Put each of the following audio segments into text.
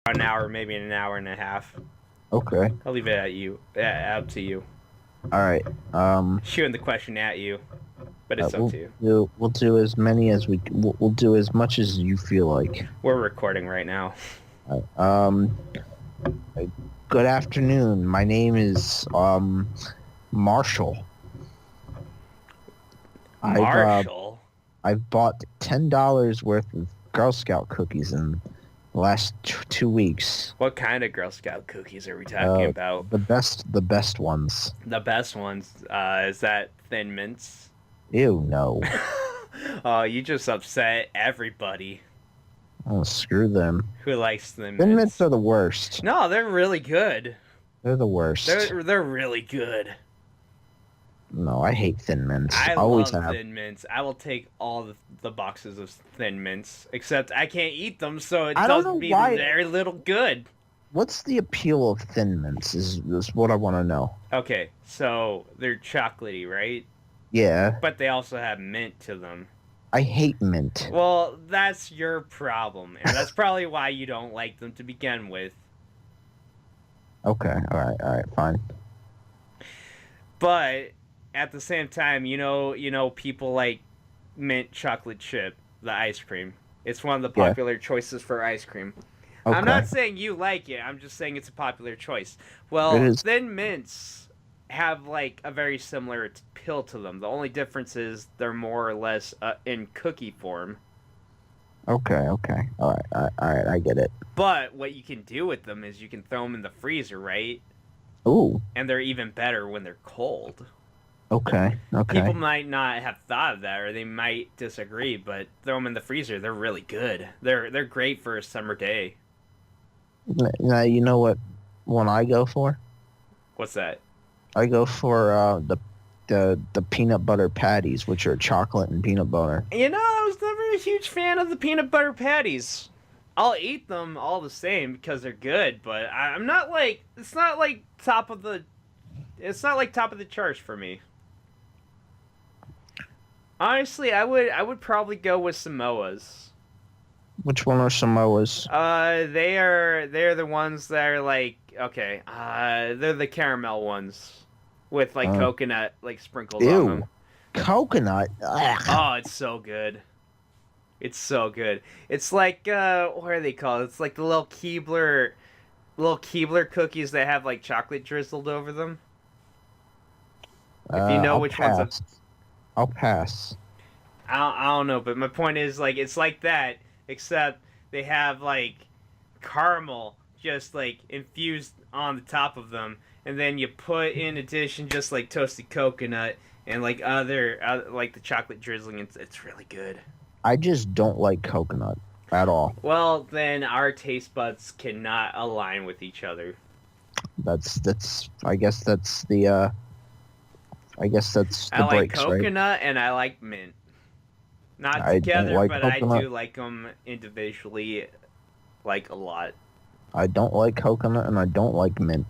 an hour, maybe an hour and a half. Okay. I'll leave it at you. Up to you. All right. Shooting the question at you, but it's up to you. We'll do as many as we'll do as much as you feel like. We're recording right now. All right. Good afternoon. My name is Marshall. Marshall. I've bought $10 worth of Girl Scout cookies in the last 2 weeks. What kind of Girl Scout cookies are we talking about? The best ones. The best ones. Is that Thin Mints? Ew, no. Oh, you just upset everybody. Oh, screw them. Who likes Thin Mints? Thin Mints are the worst. No, they're really good. They're the worst. They're really good. No, I hate Thin Mints. I always love have. Thin Mints. I will take all the boxes of Thin Mints, except I can't eat them, so it doesn't mean they're little good. What's the appeal of Thin Mints is what I want to know. Okay, so they're chocolatey, right? Yeah. But they also have mint to them. I hate mint. Well, that's your problem, and that's probably why you don't like them to begin with. Okay, all right, fine. But at the same time, you know, people like mint chocolate chip, the ice cream. It's one of the popular choices for ice cream. Okay. I'm not saying you like it. I'm just saying it's a popular choice. Well, Thin Mints have like a very similar appeal to them. The only difference is they're more or less in cookie form. Okay. All right, I get it. But what you can do with them is you can throw them in the freezer, right? Ooh. And they're even better when they're cold. Okay. People might not have thought of that, or they might disagree, but throw them in the freezer. They're really good. They're great for a summer day. Now, you know what one I go for? What's that? I go for the peanut butter patties, which are chocolate and peanut butter. You know, I was never a huge fan of the peanut butter patties. I'll eat them all the same because they're good, but I'm not like it's not like top of the charts for me. Honestly, I would probably go with Samoas. Which one are Samoas? They're the ones that are like okay. They're the caramel ones with like coconut like sprinkles on them. Coconut. Ugh. Oh, it's so good. It's so good. It's like what are they called? It's like the little Keebler cookies that have like chocolate drizzled over them. If you know which ones. I'll pass. I don't know, but my point is like it's like that, except they have like caramel just like infused on the top of them, and then you put in addition just like toasted coconut and like other like the chocolate drizzling. It's really good. I just don't like coconut at all. Well, then our taste buds cannot align with each other. I guess that's the I like breaks, coconut right? and I like mint. Not together, but coconut. I do like them individually, like a lot. I don't like coconut and I don't like mint.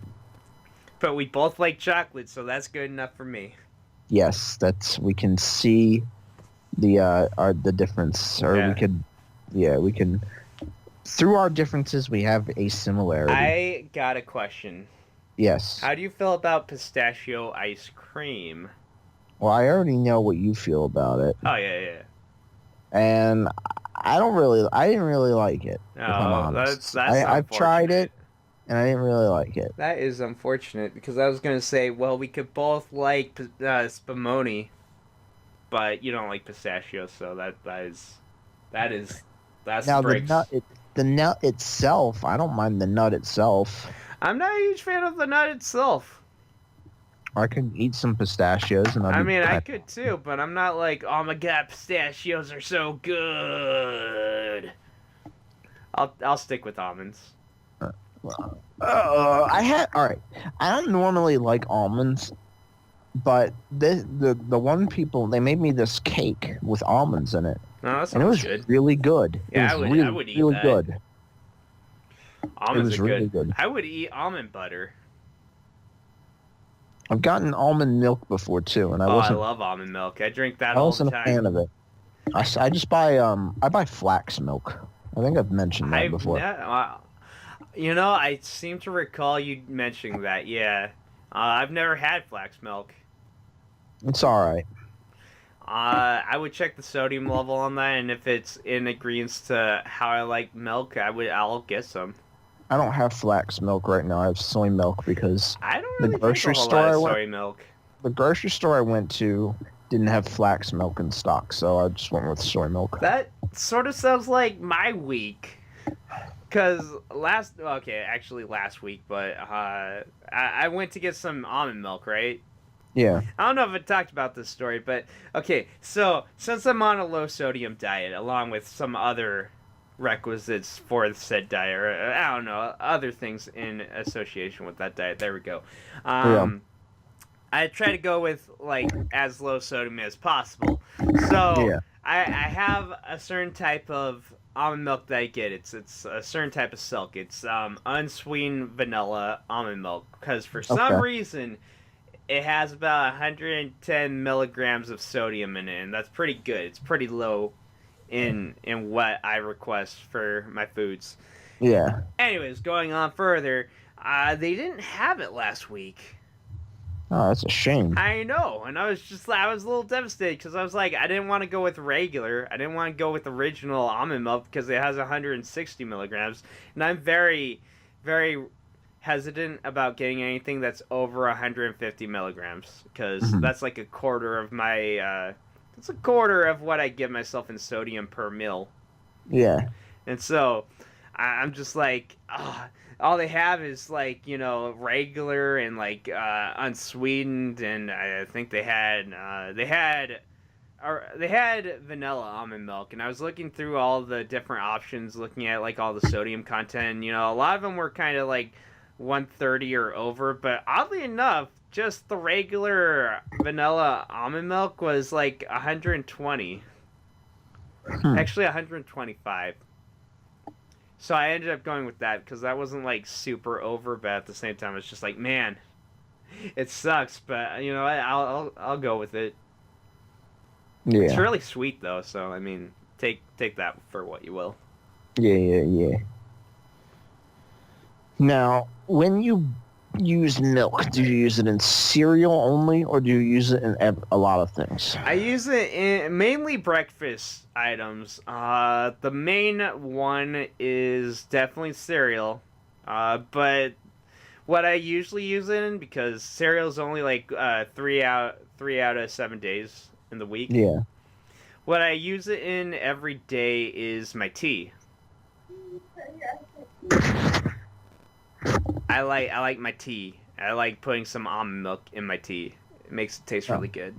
But we both like chocolate, so that's good enough for me. Yes, we can see the difference, or we can through our differences we have a similarity. I got a question. Yes. How do you feel about pistachio ice cream? Well, I already know what you feel about it. Oh yeah. And I didn't really like it. No, if I'm honest. I've tried it, and I didn't really like it. That is unfortunate because I was gonna say, well, we could both like spumoni, but you don't like pistachio, so that's now breaks. The nut itself. I don't mind the nut itself. I'm not a huge fan of the nut itself. I could eat some pistachios, and I could too, but I'm not like, oh my god, pistachios are so good. I'll stick with almonds. All right. I don't normally like almonds, but the one people they made me this cake with almonds in it. No, that sounds and it was good. Really good. Yeah, I would eat that. Good. Almonds are really good. I would eat almond butter. I've gotten almond milk before too, and I love almond milk. I drink that all the time. I wasn't a fan of it. I just buy flax milk. I think I've mentioned that before. I seem to recall you mentioning that. Yeah, I've never had flax milk. It's all right. I would check the sodium level on that, and if it's in agreement to how I like milk, I'll get some. I don't have flax milk right now. I have soy milk because I don't the really drink a grocery whole store lot I of went soy milk. the grocery store I went to didn't have flax milk in stock, so I just went with soy milk. That sort of sounds like my week. Cause last week, but I went to get some almond milk, right? Yeah. I don't know if I talked about this story, but okay. So since I'm on a low sodium diet, along with some other requisites for the said diet, or I don't know, other things in association with that diet. There we go. Yeah. I try to go with like as low sodium as possible. So Yeah. I have a certain type of almond milk that I get. It's a certain type of silk. It's unsweetened vanilla almond milk because for some Okay. reason it has about 110 milligrams of sodium in it, and that's pretty good. It's pretty low in what I request for my foods. Yeah. Anyways, going on further, they didn't have it last week. Oh, that's a shame. I know, and I was a little devastated because I was like, I didn't want to go with regular, I didn't want to go with original almond milk because it has 160 milligrams, and I'm very, very hesitant about getting anything that's over 150 milligrams because that's like a quarter of my, that's a quarter of what I give myself in sodium per meal, Yeah. and so I'm just like, all they have is like regular and like unsweetened, and I think they had vanilla almond milk, and I was looking through all the different options, looking at like all the sodium content. A lot of them were kind of like 130 or over, but oddly enough, just the regular vanilla almond milk was like 120. Actually, 125. So I ended up going with that because that wasn't like super over, but at the same time, it's just like, man, it sucks, but I'll go with it. It's Yeah. really sweet though, so I mean, take that for what you will. Yeah. Now, when you use milk, do you use it in cereal only, or do you use it in a lot of things? I use it in mainly breakfast items. The main one is definitely cereal. But what I usually use it in, because cereal is only like 3 out of 7 days in the week. Yeah. What I use it in every day is my tea. I like my tea. I like putting some almond milk in my tea. It makes it taste really good.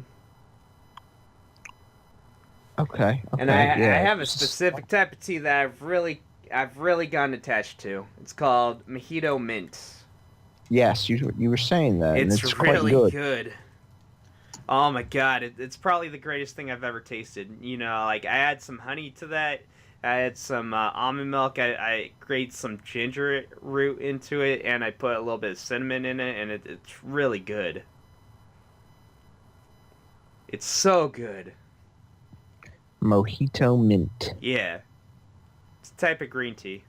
Okay. And I have a specific type of tea that I've really gotten attached to. It's called mojito mint. Yes, you were saying that. It's really quite good. good. Oh my god, it's probably the greatest thing I've ever tasted. Like I add some honey to that. I add some almond milk. I grate some ginger root into it, and I put a little bit of cinnamon in it, and it's really good. It's so good. Mojito mint. Yeah. It's a type of green tea.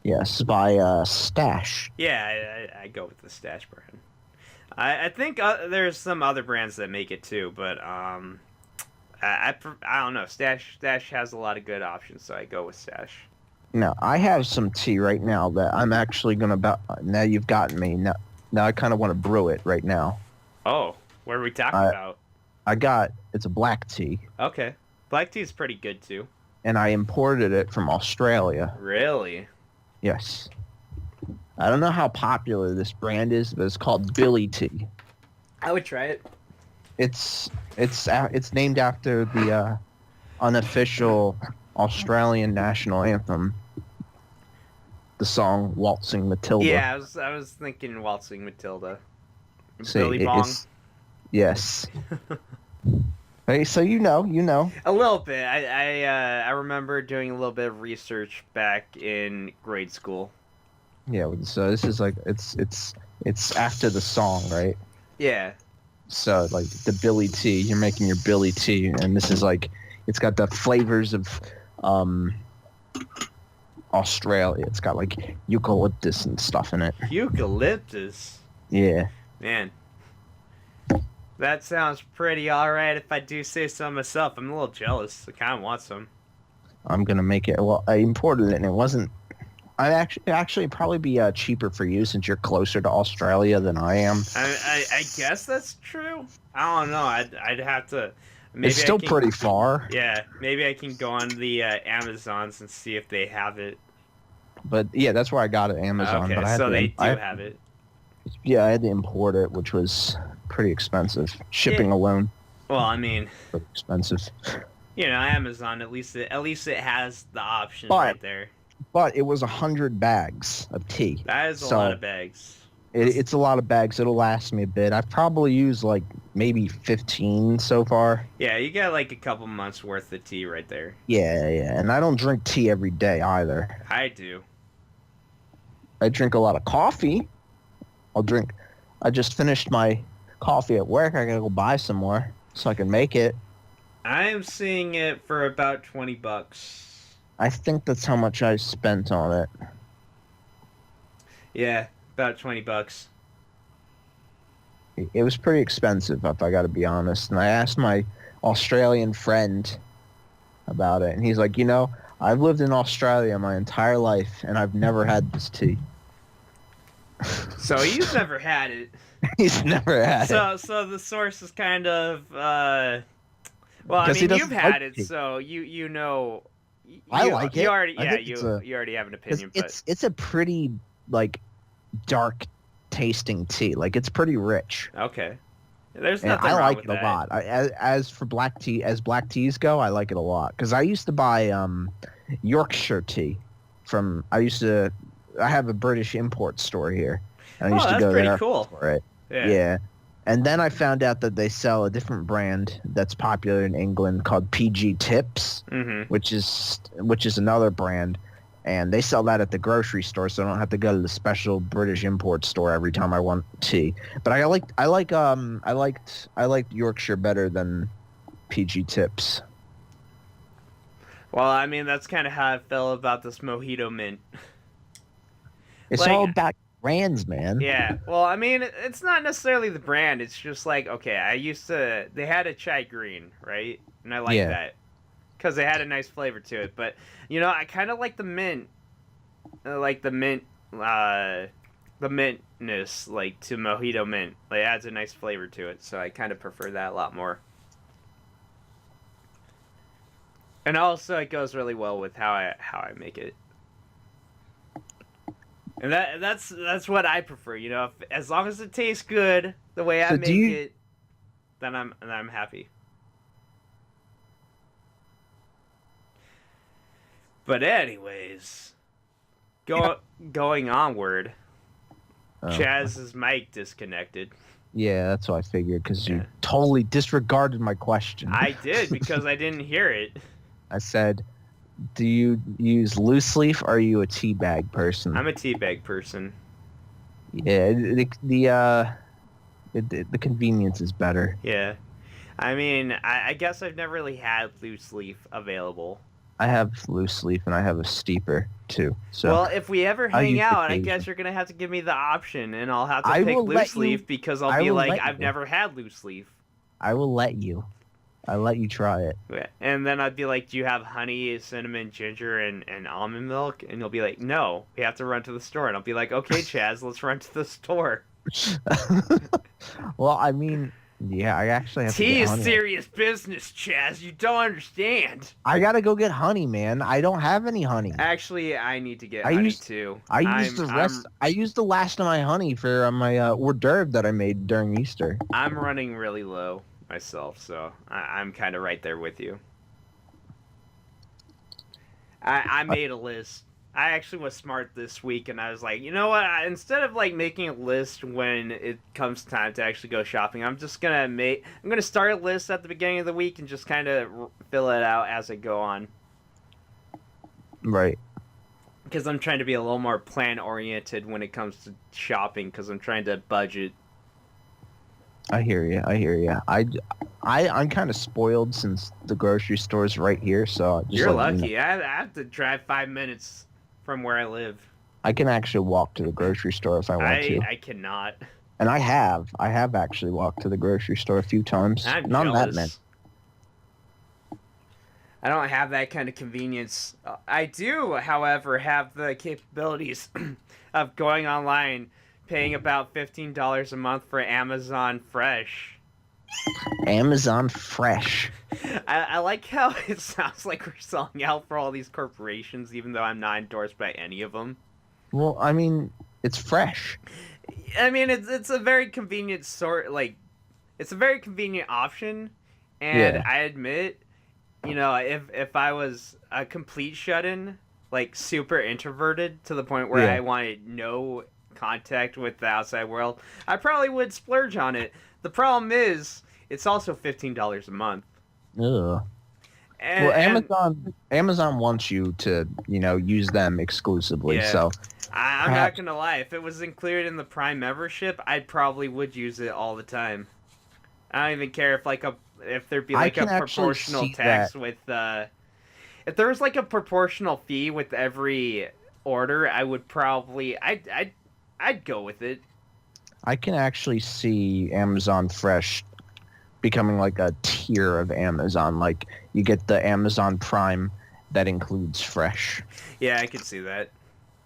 Yes, by Stash. Yeah, I go with the Stash brand. I think there's some other brands that make it too, but I don't know. Stash has a lot of good options, so I go with Stash. Now, I have some tea right now that I'm actually going to... Now you've gotten me. Now I kind of want to brew it right now. Oh, what are we talking about? It's a black tea. Okay. Black tea is pretty good too. And I imported it from Australia. Really? Yes. I don't know how popular this brand is, but it's called Billy Tea. I would try it. It's named after the unofficial Australian national anthem, the song "Waltzing Matilda." Yeah, I was thinking "Waltzing Matilda." See, Billy Bong. Yes. Hey, so you know. A little bit. I remember doing a little bit of research back in grade school. Yeah, so this is like it's after the song, right? Yeah. So like the Billy Tea, you're making your Billy Tea, and this is like it's got the flavors of Australia. It's got like eucalyptus and stuff in it. Eucalyptus? Yeah. Man. That sounds pretty alright if I do say so myself. I'm a little jealous. I kind of want some. I'm going to make it. Well, I imported it and it wasn't. I actually probably be cheaper for you since you're closer to Australia than I am. I guess that's true. I don't know. I'd have to. Maybe it's still pretty far. Yeah, maybe I can go on the Amazons and see if they have it. But yeah, that's where I got it, Amazon. Okay, but so they do have it. Yeah, I had to import it, which was pretty expensive. Shipping alone. Well, I mean, pretty expensive. You know, Amazon at least it has the option right there. But it was 100 bags of tea. That is a lot of bags. It's a lot of bags. It'll last me a bit. I've probably used like maybe 15 so far. Yeah, you got like a couple months worth of tea right there. Yeah, and I don't drink tea every day either. I do. I drink a lot of coffee. I just finished my coffee at work. I gotta go buy some more so I can make it. I am seeing it for about $20. I think that's how much I spent on it. Yeah, about $20. It was pretty expensive, if I got to be honest. And I asked my Australian friend about it, and he's like, I've lived in Australia my entire life, and I've never had this tea. So he's never had it. He's never had it. So the source is kind of, well, I mean, you've had it, so you know. I like it. You already have an opinion, but it's a pretty like dark tasting tea. Like it's pretty rich. Okay, there's nothing I wrong like with it that. a lot. As for black teas go, I like it a lot because I used to buy Yorkshire tea from. I have a British import store here, and I used to go there. That's pretty cool. For it. Yeah. And then I found out that they sell a different brand that's popular in England called PG Tips, which is another brand, and they sell that at the grocery store, so I don't have to go to the special British import store every time I want tea. But I liked Yorkshire better than PG Tips. Well, I mean that's kind of how I felt about this mojito mint. It's all about brands, man. Yeah. Well, I mean, it's not necessarily the brand. It's just like, okay, they had a chai green, right? And I like that because they had a nice flavor to it. But, I kind of like the mint, the mintness, like to mojito mint. Like, it adds a nice flavor to it. So I kind of prefer that a lot more. And also, it goes really well with how I make it. And that's what I prefer, as long as it tastes good the way I make it, then I'm happy. But anyways, going onward, Chaz's mic disconnected. Yeah, that's what I figured because you totally disregarded my question. I did because I didn't hear it. I said, do you use loose leaf or are you a tea bag person? I'm a tea bag person. Yeah, the convenience is better. Yeah. I mean, I guess I've never really had loose leaf available. I have loose leaf and I have a steeper too. So well, if we ever hang out, I guess you're going to have to give me the option and I'll have to pick loose leaf because I'll be like, I've never had loose leaf. I will let you. I'll let you try it. And then I'd be like, do you have honey, cinnamon, ginger, and almond milk? And you'll be like, no, we have to run to the store. And I'll be like, okay, Chaz, let's run to the store. Well, I mean, yeah, I actually have tea to get honey. Is serious business, Chaz. You don't understand. I got to go get honey, man. I don't have any honey. Actually, I need to get honey, too. I used the last of my honey for my hors d'oeuvre that I made during Easter. I'm running really low myself, so I'm kind of right there with you. I made a list. I actually was smart this week, and I was like, you know what? Instead of like making a list when it comes time to actually go shopping, I'm gonna start a list at the beginning of the week and just kind of fill it out as I go on. Right. Because I'm trying to be a little more plan oriented when it comes to shopping, because I'm trying to budget. I hear you. I'm kind of spoiled since the grocery store's right here, so You're lucky. I have to drive 5 minutes from where I live. I can actually walk to the grocery store if I want to. I cannot. And I have actually walked to the grocery store a few times. I'm Not jealous. that many. I don't have that kind of convenience. I do, however, have the capabilities of going online, paying about $15 a month for Amazon Fresh. Amazon Fresh. I like how it sounds like we're selling out for all these corporations, even though I'm not endorsed by any of them. Well, I mean, it's fresh. I mean, it's a very convenient it's a very convenient option, and I admit, if I was a complete shut-in, like super introverted to the point where I wanted no contact with the outside world, I probably would splurge on it. The problem is, it's also $15 a month. Ugh. Amazon wants you to, use them exclusively. Yeah. So I'm not gonna lie. If it was included in the Prime membership, I probably would use it all the time. I don't even care if there'd be a proportional tax with if there was like a proportional fee with every order, I would probably I'd go with it. I can actually see Amazon Fresh becoming like a tier of Amazon. Like you get the Amazon Prime that includes Fresh. Yeah, I can see that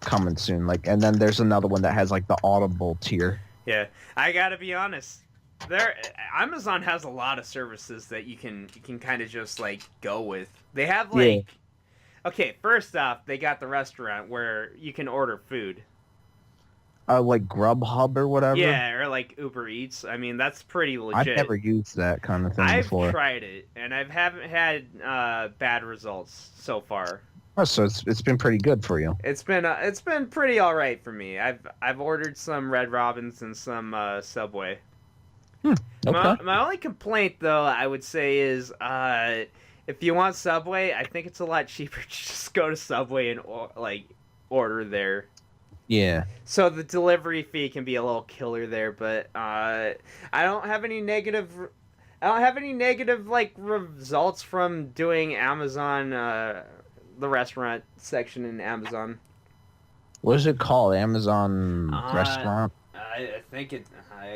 coming soon. And then there's another one that has like the Audible tier. Yeah, I gotta be honest. Amazon has a lot of services that you can kind of just like go with. They have okay, first off, they got the restaurant where you can order food. Like Grubhub or whatever? Yeah, or like Uber Eats. I mean, that's pretty legit. I've never used that kind of thing before. I've tried it, and I haven't had bad results so far. Oh, so it's been pretty good for you. It's been pretty all right for me. I've ordered some Red Robins and some Subway. Okay. My only complaint, though, I would say is if you want Subway, I think it's a lot cheaper to just go to Subway and order there. Yeah. So the delivery fee can be a little killer there, but I don't have any negative results from doing Amazon, the restaurant section in Amazon. What is it called? Amazon restaurant? I think it.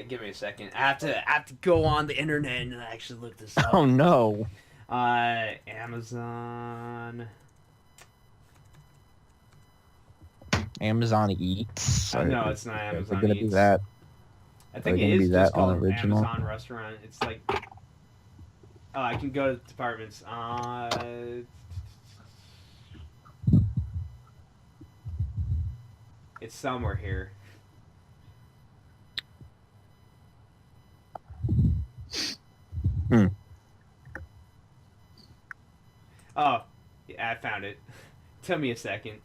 Give me a second. I have to go on the internet and actually look this up. Oh no. Amazon Eats. No, it's not Amazon gonna Eats. Be that. I think it is just called Amazon Restaurant. It's like, I can go to the departments. It's somewhere here. Oh, yeah, I found it. Tell me a second.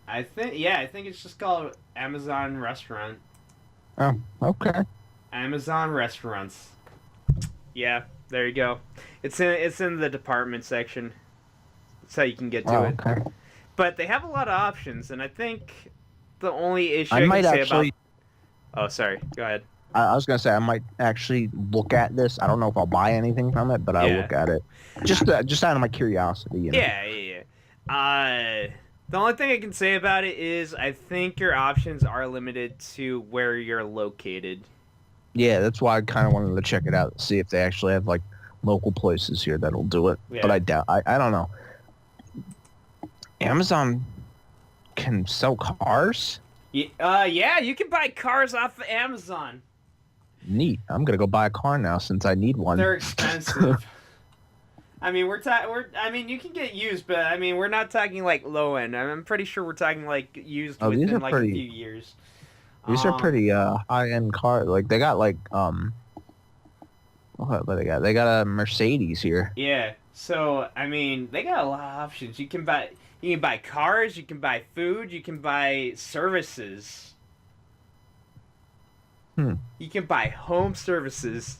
I think it's just called Amazon Restaurant. Oh, okay. Amazon Restaurants. Yeah, there you go. It's in the department section. That's how you can get to it. Okay. But they have a lot of options, and I think the only issue I might actually. Oh, sorry. Go ahead. I was gonna say I might actually look at this. I don't know if I'll buy anything from it, but I'll look at it. Just out of my curiosity. Yeah. The only thing I can say about it is I think your options are limited to where you're located. Yeah, that's why I kind of wanted to check it out, see if they actually have like local places here that'll do it. Yeah. But I doubt. I don't know. Amazon can sell cars? Yeah, you can buy cars off of Amazon. Neat. I'm gonna go buy a car now since I need one. They're expensive. I mean, you can get used, but I mean, we're not talking like low end. I'm pretty sure we're talking like used within like a few years. These are pretty high end cars. Like they got like what do they got? They got a Mercedes here. Yeah. So I mean, they got a lot of options. You can buy cars, you can buy food, you can buy services. You can buy home services.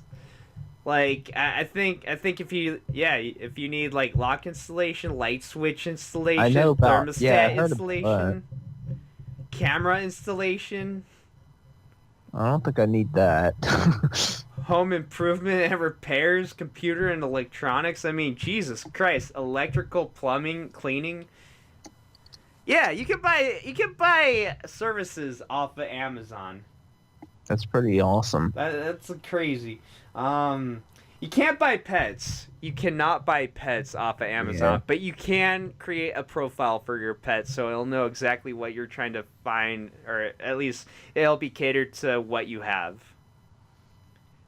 Like I think if you need like lock installation, light switch installation, thermostat installation, camera installation. I don't think I need that. home improvement and repairs, computer and electronics. I mean, Jesus Christ, electrical, plumbing, cleaning. Yeah, you can buy services off of Amazon. That's pretty awesome. That's crazy. You can't buy pets. You cannot buy pets off of Amazon, Yeah. but you can create a profile for your pet, so it'll know exactly what you're trying to find, or at least it'll be catered to what you have.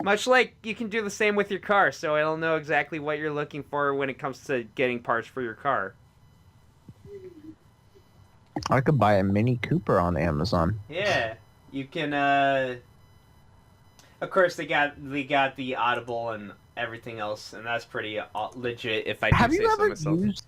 Much like you can do the same with your car, so it'll know exactly what you're looking for when it comes to getting parts for your car. I could buy a Mini Cooper on Amazon. Yeah, you can. Of course, they got the Audible and everything else, and that's pretty legit. If I do Have say you so ever myself. used?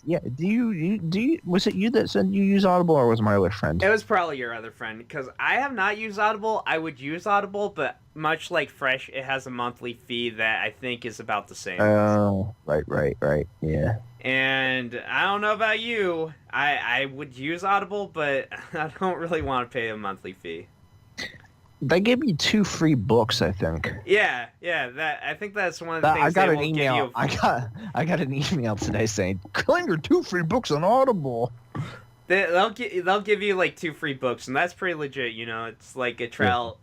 Yeah. Do you? Was it you that said you use Audible, or was my other friend? It was probably your other friend, because I have not used Audible. I would use Audible, but much like Fresh, it has a monthly fee that I think is about the same. Oh, right. Yeah. And I don't know about you. I would use Audible, but I don't really want to pay a monthly fee. They give you 2 free books, I think. Yeah. I think that's one of the things I got they an will email. give you. I got an email today saying claim your 2 free books on Audible. They'll give you like 2 free books, and that's pretty legit. You know, it's like a trial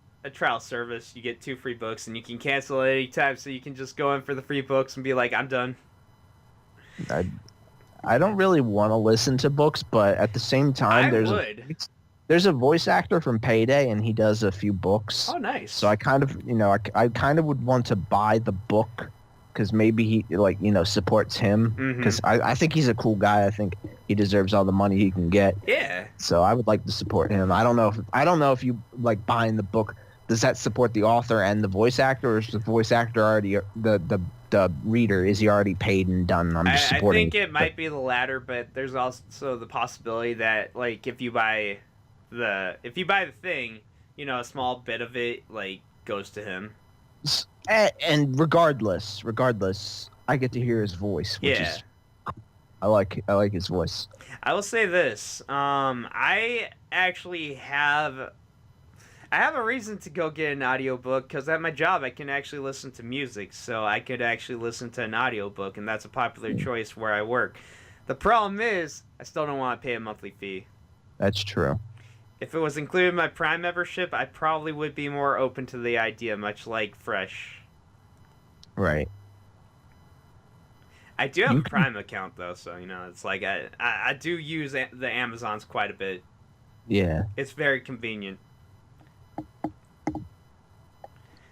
service. You get 2 free books, and you can cancel at any time. So you can just go in for the free books and be like, I'm done. I don't really want to listen to books, but at the same time, there's a voice actor from Payday, and he does a few books. Oh, nice. So I kind of, I kind of would want to buy the book because maybe he, supports him. Because I think he's a cool guy. I think he deserves all the money he can get. Yeah. So I would like to support him. I don't know if you like buying the book. Does that support the author and the voice actor, or is the voice actor already the reader? Is he already paid and done? I'm just supporting. I think it might be the latter, but there's also the possibility that like if you buy the thing, a small bit of it like goes to him. And regardless, I get to hear his voice, which is I like his voice. I will say this. I actually have a reason to go get an audiobook because at my job I can actually listen to music, so I could actually listen to an audiobook, and that's a popular choice where I work. The problem is I still don't want to pay a monthly fee. That's true. If it was included in my Prime membership, I probably would be more open to the idea, much like Fresh. Right. I do have a Prime account, though, so, it's like I do use the Amazons quite a bit. Yeah. It's very convenient.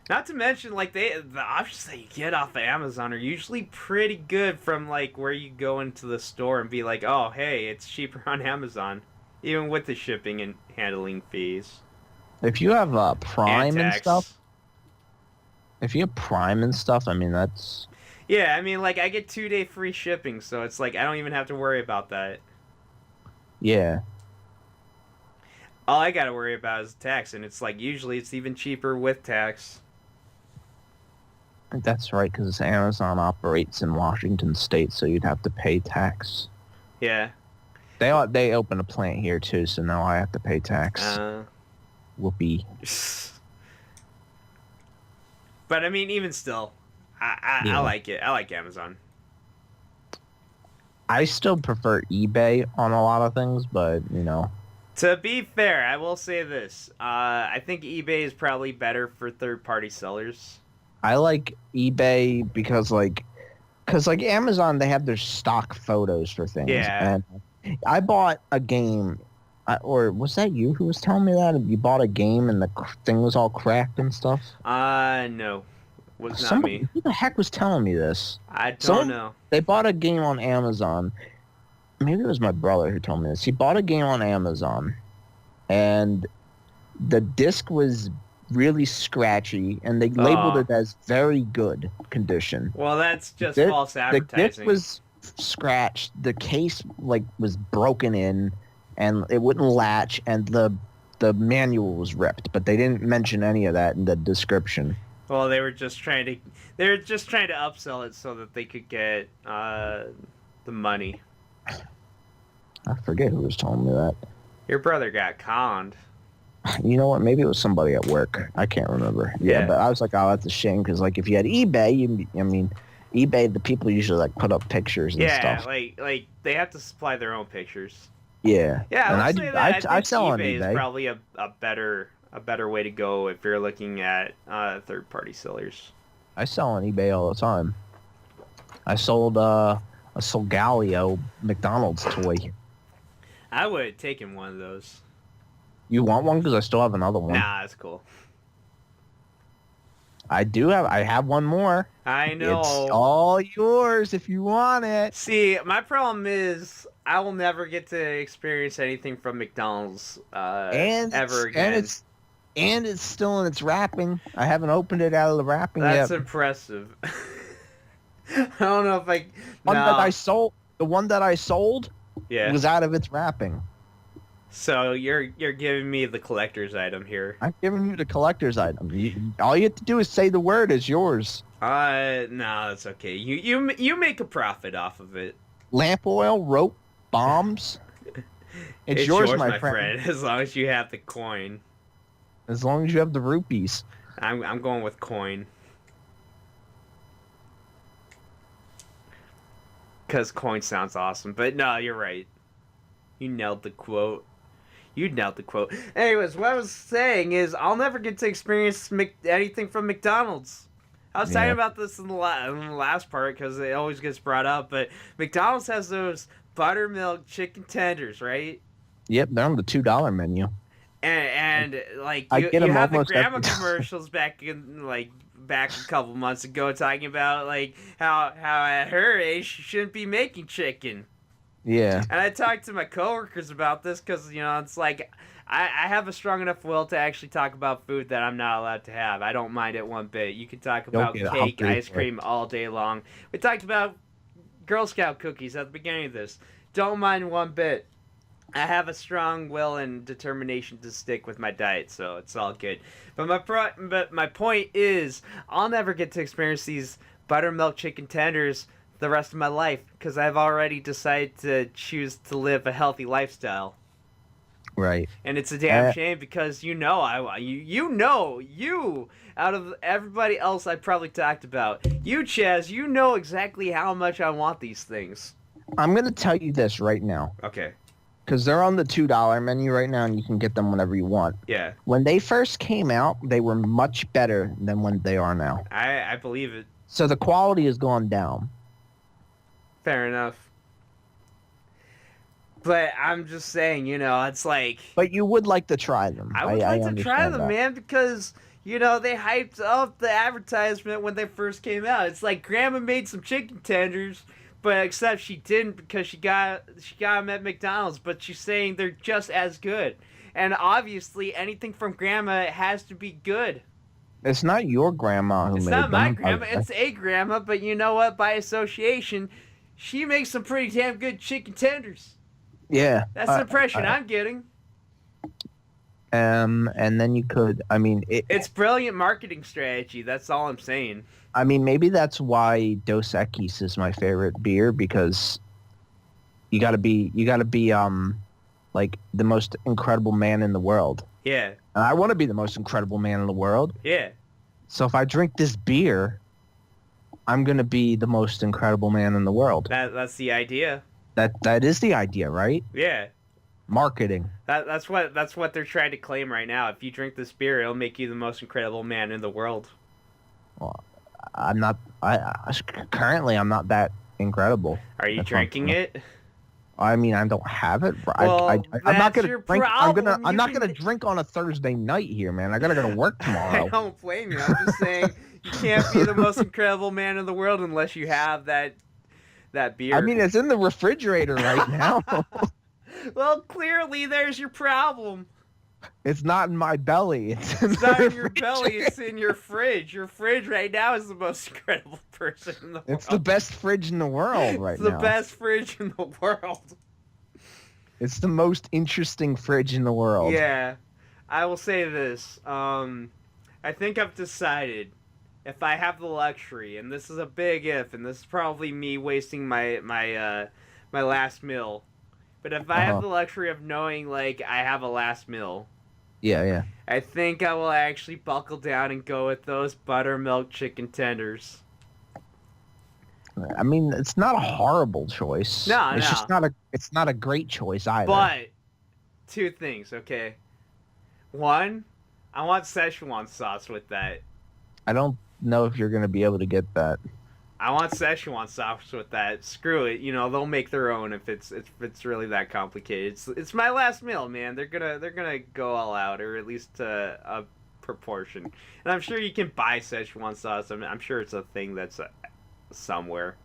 Not to mention, like, the options that you get off of Amazon are usually pretty good from, like, where you go into the store and be like, oh, hey, it's cheaper on Amazon. Even with the shipping and handling fees. If you have Prime and stuff. If you have Prime and stuff, I mean, that's... Yeah, I mean, like, I get 2-day free shipping, so it's like, I don't even have to worry about that. Yeah. All I gotta worry about is tax, and it's like, usually it's even cheaper with tax. That's right, because Amazon operates in Washington State, so you'd have to pay tax. Yeah. They open a plant here, too, so now I have to pay tax. Whoopee. But, I mean, even still, I like it. I like Amazon. I still prefer eBay on a lot of things, but, To be fair, I will say this. I think eBay is probably better for third-party sellers. I like eBay because Amazon, they have their stock photos for things. Yeah. And I bought a game, or was that you who was telling me that? You bought a game and the thing was all cracked and stuff? No. Was not me. Who the heck was telling me this? I don't know. They bought a game on Amazon. Maybe it was my brother who told me this. He bought a game on Amazon, and the disc was really scratchy, and they labeled it as very good condition. Well, that's just false advertising. The disc was scratched. The case was broken in, and it wouldn't latch, and the manual was ripped. But they didn't mention any of that in the description. Well, they were just trying to upsell it so that they could get the money. I forget who was telling me that. Your brother got conned. You know what? Maybe it was somebody at work. I can't remember. Yeah, but I was like, oh, that's a shame because like if you had eBay, eBay, the people usually like put up pictures and stuff. Yeah, like they have to supply their own pictures. Yeah. Yeah, And I would say that I I think sell on eBay is eBay. probably a better way to go if you're looking at third party sellers. I sell on eBay all the time. I sold Galileo McDonald's toy. I would have taken one of those. You want one? Because I still have another one. Nah, that's cool. I have one more. I know. It's all yours if you want it. See, my problem is I will never get to experience anything from McDonald's ever again. And it's still in its wrapping. I haven't opened it out of the wrapping yet. That's impressive. I don't know if I... The one that I sold yeah. was out of its wrapping. So you're giving me the collector's item here. I'm giving you the collector's item. All you have to do is say the word. It's yours. No, that's okay. You make a profit off of it. Lamp oil, rope, bombs. It's yours, my friend. As long as you have the coin. As long as you have the rupees. I'm going with coin. Because coin sounds awesome. But no, you're right. You nailed the quote. Anyways, what I was saying is I'll never get to experience anything from McDonald's. I was talking about this in the last part because it always gets brought up. But McDonald's has those buttermilk chicken tenders, right? Yep, they're on the $2 menu. And like you have the grandma commercials back a couple months ago talking about like how at her age she shouldn't be making chicken. Yeah. And I talked to my coworkers about this because it's like I have a strong enough will to actually talk about food that I'm not allowed to have. I don't mind it one bit. You can talk about cake, ice cream all day long. We talked about Girl Scout cookies at the beginning of this. Don't mind one bit. I have a strong will and determination to stick with my diet, so it's all good. But my point is, I'll never get to experience these buttermilk chicken tenders the rest of my life because I've already decided to choose to live a healthy lifestyle. Right. And it's a damn shame because you out of everybody else I probably talked about, you Chaz, you know exactly how much I want these things. I'm gonna tell you this right now. Okay. Because they're on the $2 menu right now, and you can get them whenever you want. Yeah. When they first came out, they were much better than when they are now. I believe it. So the quality has gone down. Fair enough. But I'm just saying, it's like... But you would like to try them. I would like to try them, man, because, they hyped up the advertisement when they first came out. It's like Grandma made some chicken tenders, but except she didn't because she got them at McDonald's, but she's saying they're just as good. And obviously, anything from Grandma has to be good. It's not your grandma who made them. It's not my grandma. It's a grandma, but you know what? By association, she makes some pretty damn good chicken tenders. Yeah. That's the impression I'm getting. And then you could, it's brilliant marketing strategy. That's all I'm saying. Maybe that's why Dos Equis is my favorite beer because you gotta be like the most incredible man in the world. Yeah. And I want to be the most incredible man in the world. Yeah. So if I drink this beer, I'm gonna be the most incredible man in the world. That's the idea. That is the idea, right? Yeah. Marketing. That's what they're trying to claim right now. If you drink this beer, it'll make you the most incredible man in the world. Well, I'm not. Currently I'm not that incredible. Are you drinking it? I don't have it. Well, I'm not gonna your drink. problem. I'm not gonna drink on a Thursday night here, man. I gotta go to work tomorrow. I don't blame you. I'm just saying you can't be the most incredible man in the world unless you have that beer. It's in the refrigerator right now. Well, clearly there's your problem. It's not in my belly. It's not in your belly. It's in your fridge. Your fridge right now is the most incredible person in the world. It's the best fridge in the world right now. It's the best fridge in the world. It's the most interesting fridge in the world. Yeah. I will say this. I think I've decided if I have the luxury, and this is a big if, and this is probably me wasting my last meal, but if I have the luxury of knowing, like, I have a last meal, Yeah, yeah. I think I will actually buckle down and go with those buttermilk chicken tenders. I mean, it's not a horrible choice. No, It's just no. not a great choice either. But two things, okay? One, I want Szechuan sauce with that. I don't know if you're gonna be able to get that. I want Szechuan sauce with that. Screw it, they'll make their own if it's really that complicated. It's my last meal, man. They're gonna go all out, or at least a proportion. And I'm sure you can buy Szechuan sauce. I'm sure it's a thing that's somewhere.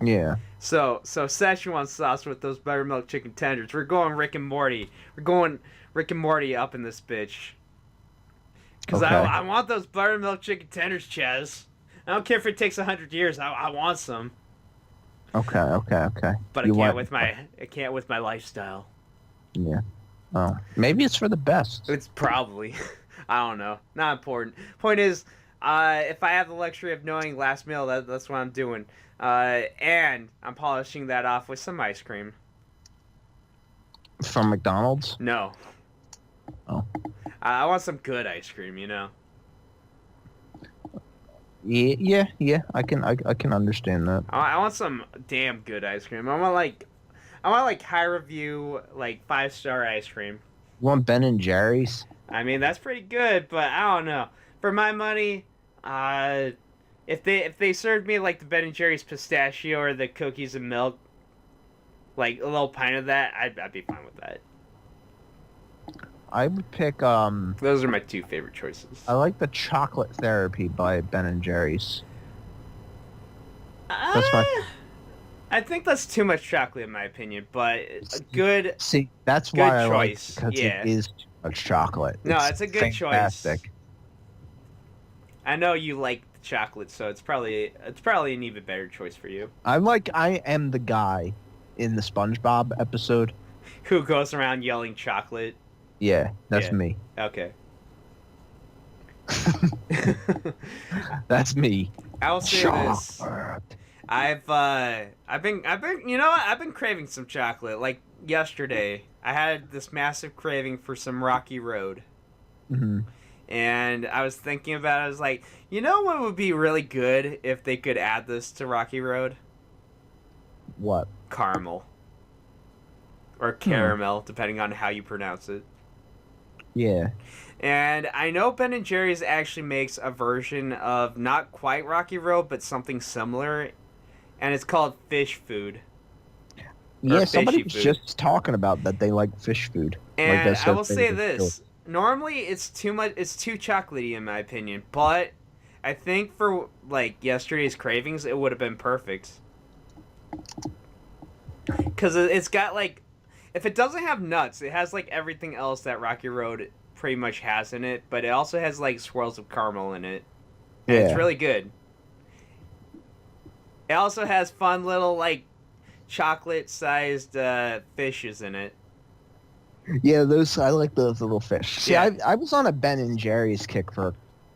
Yeah. So Szechuan sauce with those buttermilk chicken tenders. We're going Rick and Morty. We're going Rick and Morty up in this bitch. Because Okay. I want those buttermilk chicken tenders, Chaz. I don't care if it takes 100 years. I want some. Okay. But I can't with my lifestyle. Yeah. Oh, maybe it's for the best. It's probably. I don't know. Not important. Point is, if I have the luxury of knowing last meal, that's what I'm doing. And I'm polishing that off with some ice cream. From McDonald's? No. Oh. I want some good ice cream, Yeah. I can understand that. I want some damn good ice cream. I want like high review, like 5-star ice cream. You want Ben and Jerry's? I mean, that's pretty good, but I don't know. For my money, if they served me like the Ben and Jerry's pistachio or the cookies and milk, like a little pint of that, I'd be fine with that. I would pick Those are my two favorite choices. I like the chocolate therapy by Ben and Jerry's. That's my I think that's too much chocolate in my opinion, but a good See, that's good why I like it, choice. because Yeah. it is too much chocolate. No, it's a good fantastic. choice. I know you like the chocolate, so it's probably an even better choice for you. I am the guy in the SpongeBob episode. Who goes around yelling chocolate? Yeah, that's Yeah. me. Okay. That's me. I will say this. I've been I've been craving some chocolate. Like yesterday, I had this massive craving for some Rocky Road. Mm-hmm. And I was thinking about it, I was like, what would be really good if they could add this to Rocky Road? What? Caramel. Or caramel, depending on how you pronounce it. Yeah. And I know Ben & Jerry's actually makes a version of not quite Rocky Road, but something similar. And it's called fish food. Yeah, somebody was food. just talking about that they like fish food. And like I will say this. Normally, it's too chocolatey in my opinion. But I think for, like, yesterday's cravings, it would have been perfect. Because it's got, like... If it doesn't have nuts, it has, like, everything else that Rocky Road pretty much has in it. But it also has, like, swirls of caramel in it. And it's really good. It also has fun little, like, chocolate-sized fishes in it. Yeah, I like those little fish. See, yeah. I was on a Ben and Jerry's kick for,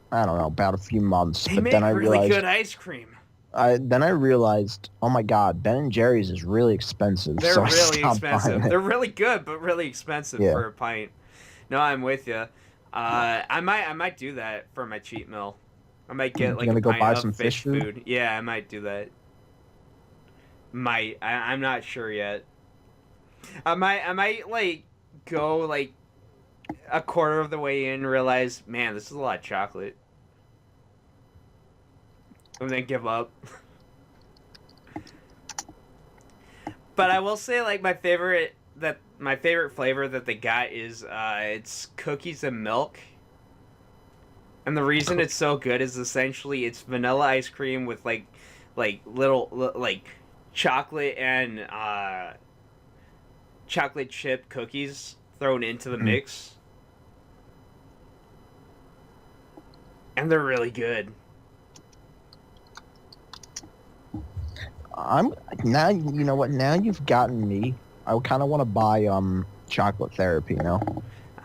I don't know, about a few months. They make really good ice cream. Then I realized, oh my god, Ben and Jerry's is really expensive. They're really expensive. Buying it. They're really good, but really expensive for a pint. No, I'm with you. I might do that for my cheat meal. I might get like a pint of fish food. Yeah, I might do that. I'm not sure yet. I might like go like a quarter of the way in and realize, man, this is a lot of chocolate. And then give up. But I will say, like, my favorite flavor that they got is it's cookies and milk. And the reason it's so good is essentially it's vanilla ice cream with like little like chocolate and chocolate chip cookies thrown into the mix. And they're really good. Now you know what? Now you've gotten me. I kind of want to buy chocolate therapy.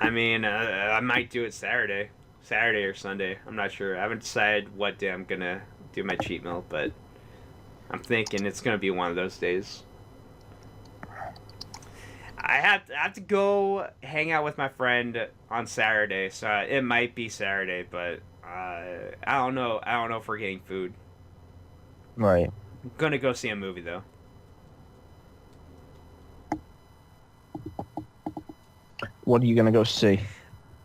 I mean, I might do it Saturday or Sunday. I'm not sure. I haven't decided what day I'm gonna do my cheat meal, but I'm thinking it's gonna be one of those days. I have to go hang out with my friend on Saturday, so it might be Saturday, but I don't know. I don't know if we're getting food. Right. I'm gonna go see a movie though. What are you gonna go see?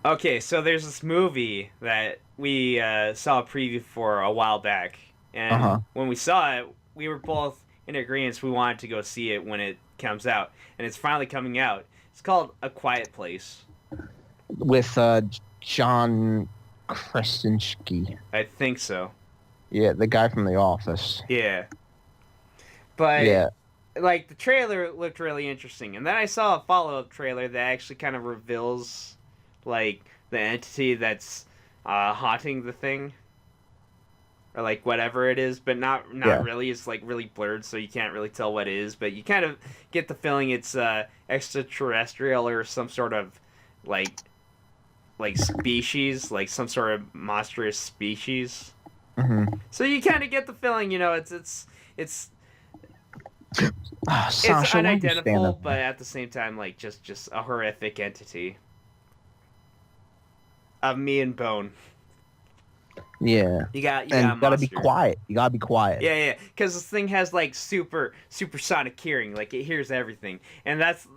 Okay, so there's this movie that we saw a preview for a while back, and Uh-huh. when we saw it, we were both in agreement we wanted to go see it when it comes out, and it's finally coming out. It's called A Quiet Place. With John Krasinski. I think so. Yeah, the guy from The Office. Yeah, but Yeah. like the trailer looked really interesting, and then I saw a follow-up trailer that actually kind of reveals like the entity that's haunting the thing, or like whatever it is, but not Yeah. really. It's like really blurred, so you can't really tell what it is, but you kind of get the feeling it's extraterrestrial or some sort of like species, like some sort of monstrous species. Mm-hmm. So you kind of get the feeling, it's Sasha, unidentifiable, but at the same time, like just a horrific entity of me and bone. Yeah. You got gotta be monster. quiet. You gotta be quiet. Yeah, because this thing has like supersonic hearing, like it hears everything, and that's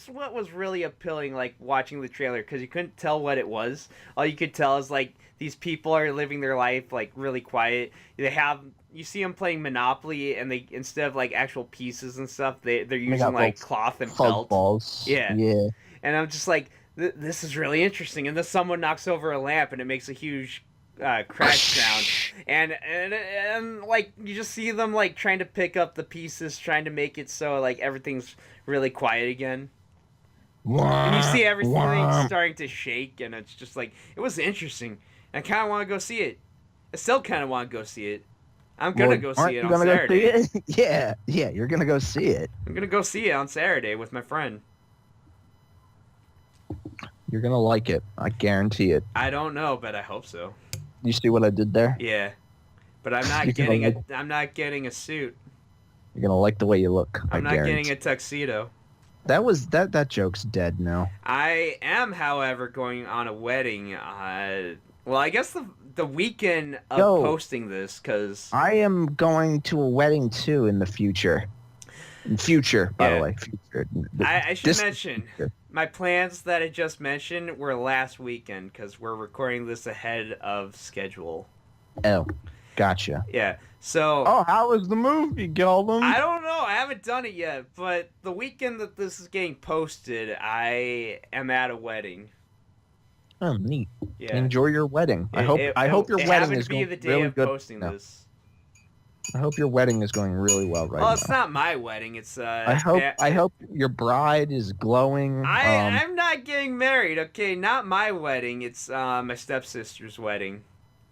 what was really appealing, like watching the trailer, because you couldn't tell what it was. All you could tell is like these people are living their life like really quiet. You see them playing Monopoly, and they, instead of like actual pieces and stuff, they're using like cloth and felt. Balls. Yeah, Yeah. and I'm just like, this is really interesting. And then someone knocks over a lamp, and it makes a huge crash sound, and like you just see them like trying to pick up the pieces, trying to make it so like everything's really quiet again. And you see everything starting to shake, and it's just like, it was interesting. I kind of want to go see it. I still kind of want to go see it. I'm gonna go see it on Saturday. Go see it? Yeah, you're gonna go see it. I'm gonna go see it on Saturday with my friend. You're gonna like it. I guarantee it. I don't know, but I hope so. You see what I did there? Yeah, but I'm not getting I'm not getting a suit. You're gonna like the way you look. I'm not getting a tuxedo. That joke's dead now. I am, however, going on a wedding. Well, I guess the weekend of posting this, because I am going to a wedding too in the future. By the way, future. I should mention my plans that I just mentioned were last weekend, because we're recording this ahead of schedule. Oh, gotcha. Yeah. So. Oh, how was the movie, Gildan? I don't know. I haven't done it yet, but the weekend that this is getting posted, I am at a wedding. Oh, neat. Yeah. Enjoy your wedding. I hope your wedding is going really good. It happened to be the day of posting this. I hope your wedding is going really well right now. Well, it's not my wedding. It's I hope your bride is glowing. I'm not getting married. Okay, not my wedding. It's my stepsister's wedding.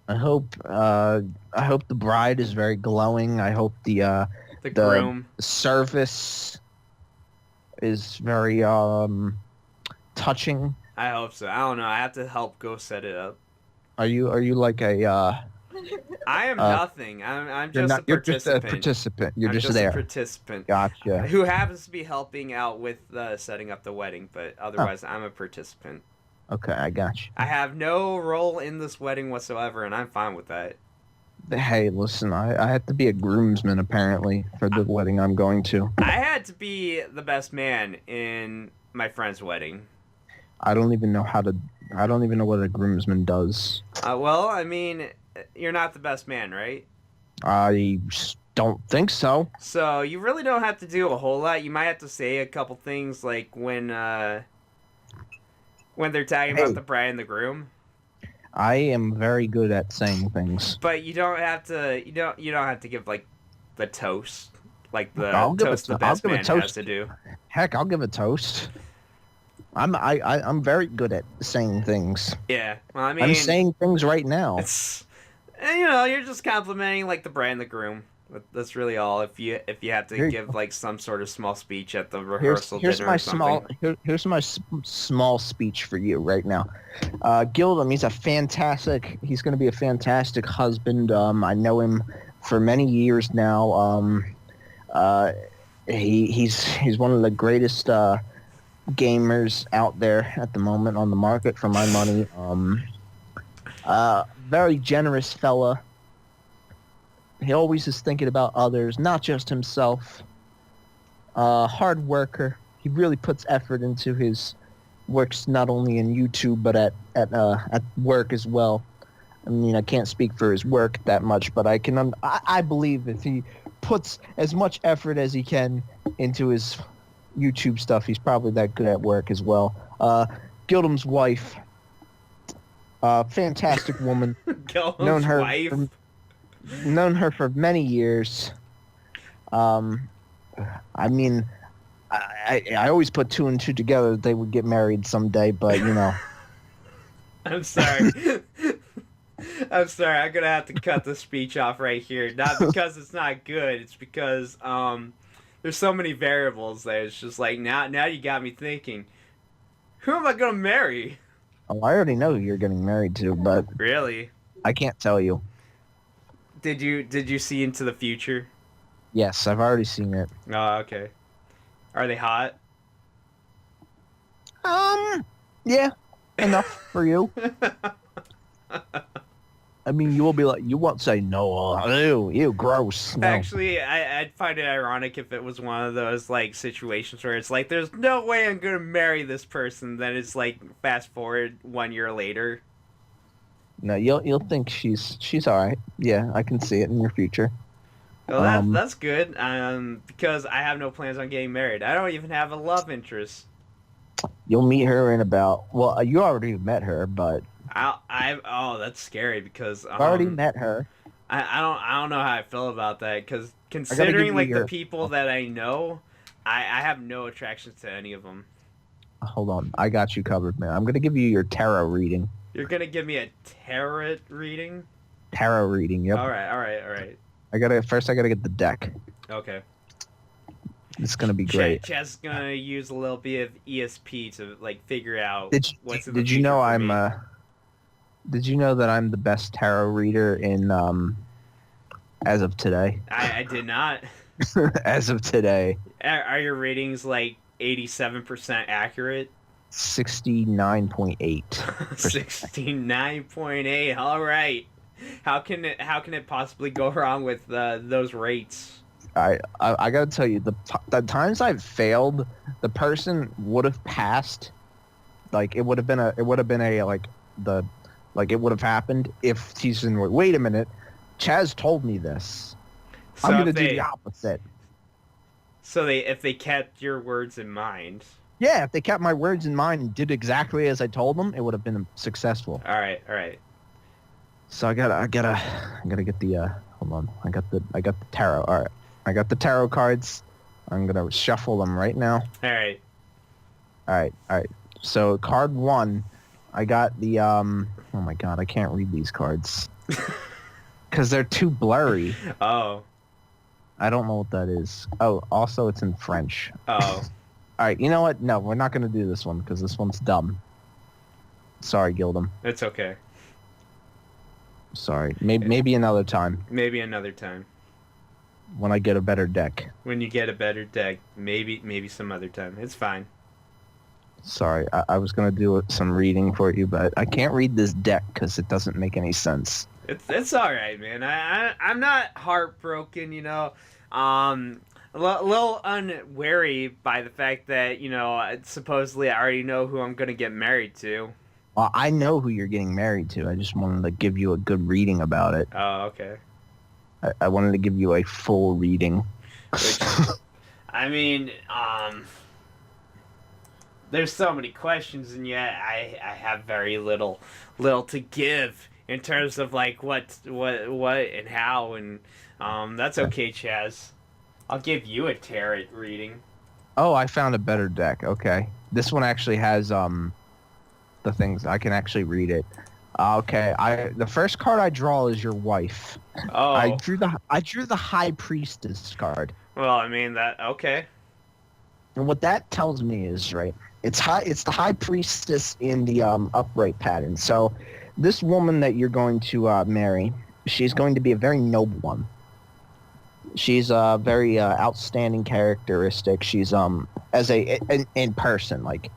I hope the bride is very glowing. I hope the groom service is very touching. I hope so. I don't know. I have to help go set it up. Are you like a I am nothing. I'm just a participant. You're just a participant. You're just there. A participant. Gotcha. Who happens to be helping out with setting up the wedding, but otherwise I'm a participant. Okay, I got you. I have no role in this wedding whatsoever, and I'm fine with that. Hey, listen, I have to be a groomsman apparently for the wedding I'm going to. I had to be the best man in my friend's wedding. I don't even know what a groomsman does. Well, I mean, you're not the best man, right? I don't think so. So you really don't have to do a whole lot. You might have to say a couple things, like when they're talking about the bride and the groom. I am very good at saying things. But you don't have to. You don't have to give like the toast, like the toast the best man has to do. Heck, I'll give a toast. I'm very good at saying things. Yeah, well, I mean, I'm saying things right now. You're just complimenting like the bride and the groom. That's really all. If you have to give like some sort of small speech at the rehearsal dinner or something. Here's my small speech for you right now. Gildem, he's going to be a fantastic husband. I know him for many years now. He's one of the greatest gamers out there at the moment on the market for my money. Very generous fella. He always is thinking about others, not just himself. Hard worker. He really puts effort into his works, not only in YouTube but at work as well. I mean, I can't speak for his work that much, but I believe if he puts as much effort as he can into his YouTube stuff, he's probably that good at work as well. Gildum's wife, fantastic woman. Gildum's wife. Known her for many years. I mean, I always put two and two together that they would get married someday, but you know. I'm sorry. I'm sorry. I'm gonna have to cut the speech off right here. Not because it's not good. It's because there's so many variables there. It's just like now you got me thinking. Who am I gonna marry? Oh, I already know who you're getting married to, but really, I can't tell you. Did you see Into the Future? Yes, I've already seen it. Oh, okay. Are they hot? Yeah, enough for you. I mean, you will be like, you won't say no. Ew, gross. No. Actually, I'd find it ironic if it was one of those like situations where it's like, there's no way I'm gonna marry this person. Then it's like, fast forward 1 year later. No, you'll think she's all right. Yeah, I can see it in your future. Well, that's good. Because I have no plans on getting married. I don't even have a love interest. You'll meet her in about. Well, you already met her, but. Oh, that's scary because I've already met her. I don't know how I feel about that because considering like the people that I know, I have no attraction to any of them. Hold on, I got you covered, man. I'm gonna give you your tarot reading. You're gonna give me a tarot reading? Tarot reading, yep. All right. I gotta get the deck. Okay. It's gonna be great. Chaz is gonna use a little bit of ESP to like figure out what's in the Did you know Did you know that I'm the best tarot reader in as of today? I did not. As of today. Are your ratings like 87% accurate? 69.8. 69.8. All right. How can it possibly go wrong with those rates? I gotta tell you, the times I've failed, the person would have passed. Like it would have happened if he's in. Wait a minute, Chaz told me this. So I'm gonna do the opposite. So if they kept your words in mind. Yeah, if they kept my words in mind and did exactly as I told them, it would have been successful. All right. So I gotta get the hold on. I got the tarot. All right, I got the tarot cards. I'm gonna shuffle them right now. All right. So card 1, I got the oh my god, I can't read these cards because they're too blurry. Oh. I don't know what that is. Oh, also it's in French. Oh. All right, you know what? No, we're not gonna do this one because this one's dumb. Sorry, Gildum. It's okay. Sorry. Maybe another time. Maybe another time. When I get a better deck. When you get a better deck. Maybe some other time. It's fine. Sorry. I was going to do some reading for you, but I can't read this deck because it doesn't make any sense. It's all right, man. I'm not heartbroken, you know. A little unwary by the fact that, you know, supposedly I already know who I'm going to get married to. Well, I know who you're getting married to. I just wanted to give you a good reading about it. Oh, okay. I wanted to give you a full reading. Which, I mean, there's so many questions, and yet I have very little to give in terms of like what and how, and that's okay, Chaz. I'll give you a tarot reading. Oh, I found a better deck. Okay, this one actually has the things I can actually read it. Okay, the first card I draw is your wife. Oh. I drew the High Priestess card. Well, I mean that okay. And what that tells me is, right, it's the High Priestess in the upright pattern. So this woman that you're going to marry, she's going to be a very noble one. She's a very outstanding characteristic. She's as in person, like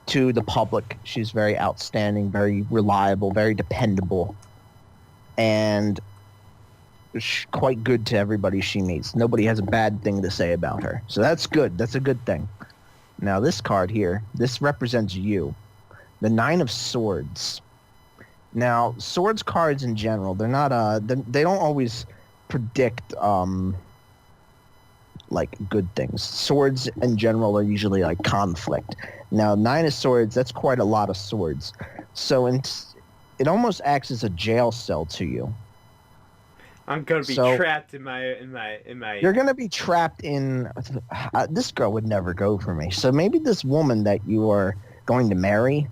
to the public, she's very outstanding, very reliable, very dependable, and quite good to everybody she meets. Nobody has a bad thing to say about her. So that's good. That's a good thing. Now this card here, this represents you. The Nine of Swords. Now, swords cards in general, they're not they don't always predict like good things. Swords in general are usually like conflict. Now, Nine of Swords, that's quite a lot of swords. So it almost acts as a jail cell to you. I'm gonna be trapped in my. You're gonna be trapped in. This girl would never go for me. So maybe this woman that you are going to marry,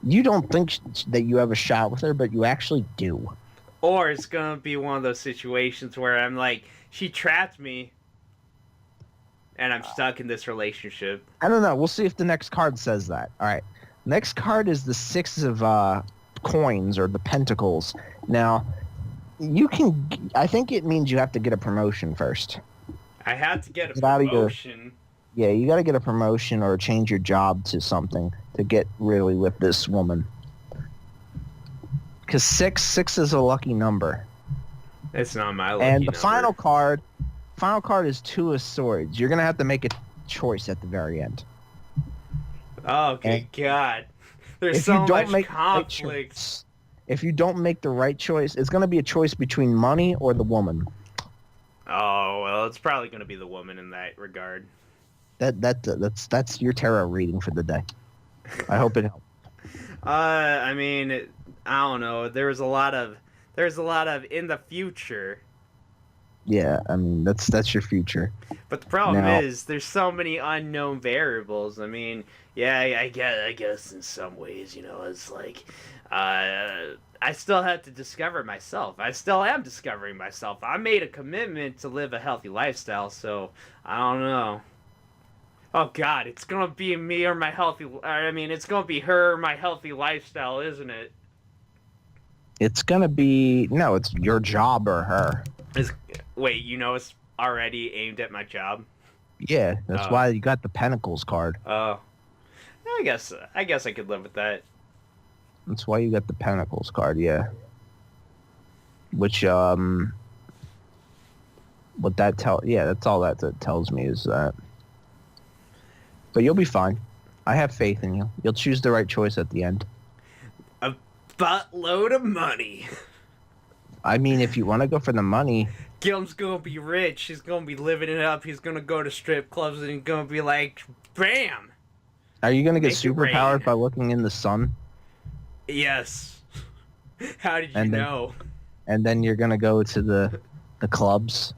you don't think that you have a shot with her, but you actually do. Or it's gonna be one of those situations where I'm like, she trapped me, and I'm stuck in this relationship. I don't know. We'll see if the next card says that. All right. Next card is the Six of Coins, or the Pentacles. Now, I think it means you have to get a promotion first. I have to get a promotion. Yeah, you got to get a promotion or change your job to something to get really with this woman. Because six is a lucky number. It's not my lucky number. And the final card is Two of Swords. You're going to have to make a choice at the very end. Oh, good God. There's so much conflict. If you don't make the right choice, it's going to be a choice between money or the woman. Oh, well, it's probably going to be the woman in that regard. That's your tarot reading for the day. I hope it helped. I mean, I don't know. There's a lot of in the future. Yeah, I mean that's your future. But the problem is there's so many unknown variables. I mean, yeah, I guess in some ways, it's like I still have to discover myself. I still am discovering myself. I made a commitment to live a healthy lifestyle, so I don't know. Oh God, it's gonna be me or my healthy. I mean, it's gonna be her or my healthy lifestyle, isn't it? It's gonna be it's your job or her. Wait, it's already aimed at my job. Yeah, that's why you got the Pentacles card. Oh, I guess I could live with that. That's why you got the Pentacles card, yeah. Which what that that's all that tells me is that. But you'll be fine. I have faith in you. You'll choose the right choice at the end. A buttload of money. I mean, if you want to go for the money... Gilm's gonna be rich. He's gonna be living it up. He's gonna go to strip clubs and he's gonna be like, bam! Are you gonna get superpowered by looking in the sun? Yes. How did you know? And then you're gonna go to the clubs?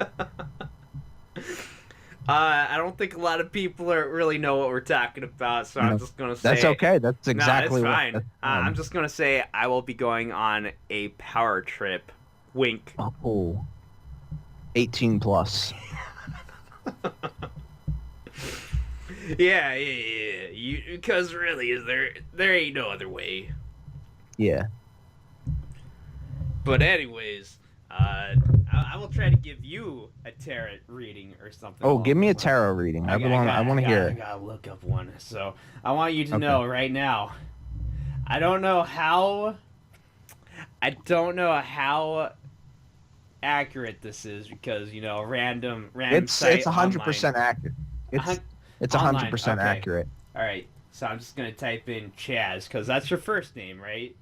I don't think a lot of people really know what we're talking about, so I'm just gonna say that's okay. That's exactly fine. I'm just gonna say I will be going on a power trip. Wink. Oh, 18 plus. Yeah. Because really, there ain't no other way. Yeah. But anyways, I will try to give you a tarot reading or something. Oh, give me a tarot reading. I want to hear it. I gotta look up one. So I want you to know right now. I don't know how accurate this is because random. It's 100% accurate. It's 100% accurate. All right. So I'm just gonna type in Chaz because that's your first name, right?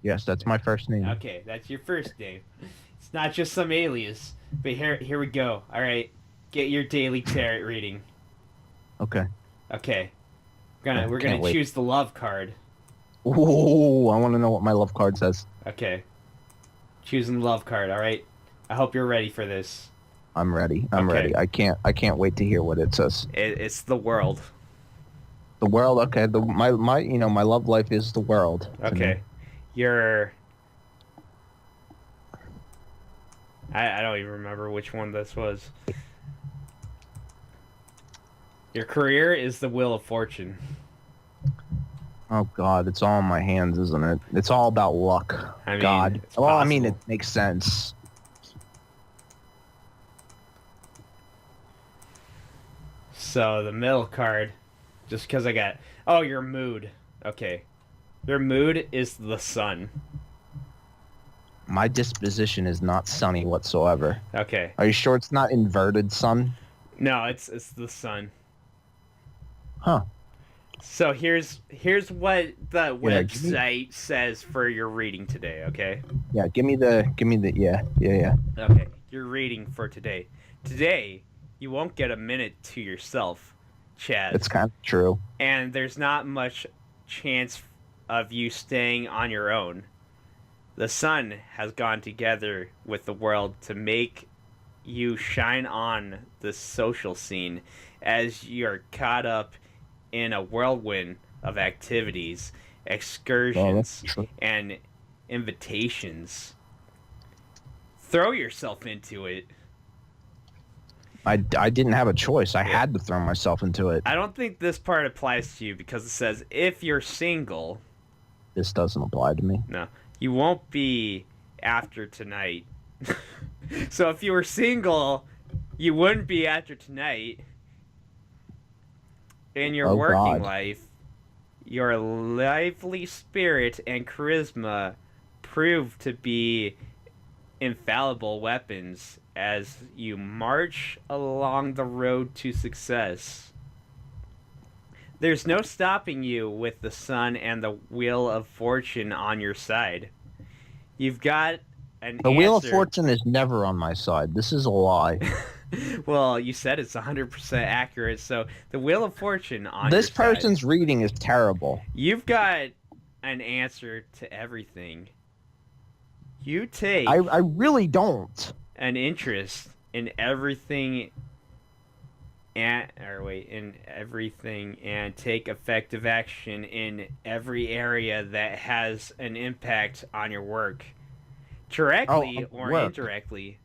Yes, that's my first name. Okay, that's your first name. It's not just some alias. But here we go. All right, get your daily tarot reading. Okay. We're gonna choose the love card. Ooh, I want to know what my love card says. Okay. Choosing the love card. All right. I hope you're ready for this. I'm ready. I'm ready. I can't wait to hear what it says. It's the world. The world. Okay. My love life is the world. Okay. I don't even remember which one this was. Your career is the wheel of fortune. Oh God, it's all in my hands, isn't it? It's all about luck. I mean, God. Well, I mean, it makes sense. So the middle card, just because I got... Oh, your mood. Okay. Your mood is the sun. My disposition is not sunny whatsoever. Okay. Are you sure it's not inverted sun? No, it's the sun. Huh. So here's what the website says for your reading today, okay? Yeah, give me the yeah. Okay, your reading for today. Today, you won't get a minute to yourself, Chad. It's kind of true. And there's not much chance of you staying on your own. The sun has gone together with the world to make you shine on the social scene as you're caught up in a whirlwind of activities, excursions, and invitations. Throw yourself into it. I didn't have a choice. I had to throw myself into it. I don't think this part applies to you because it says if you're single. This doesn't apply to me. No. You won't be after tonight. So if you were single, you wouldn't be after tonight. In your working life, your lively spirit and charisma prove to be infallible weapons as you march along the road to success. There's no stopping you with the sun and the wheel of fortune on your side. You've got an The wheel of fortune is never on my side. This is a lie. Well, you said it's 100% accurate, so the wheel of fortune on this your side. person's reading is terrible. You've got an answer to everything. You take I really don't. An interest in everything in everything and take effective action in every area that has an impact on your work, directly or indirectly.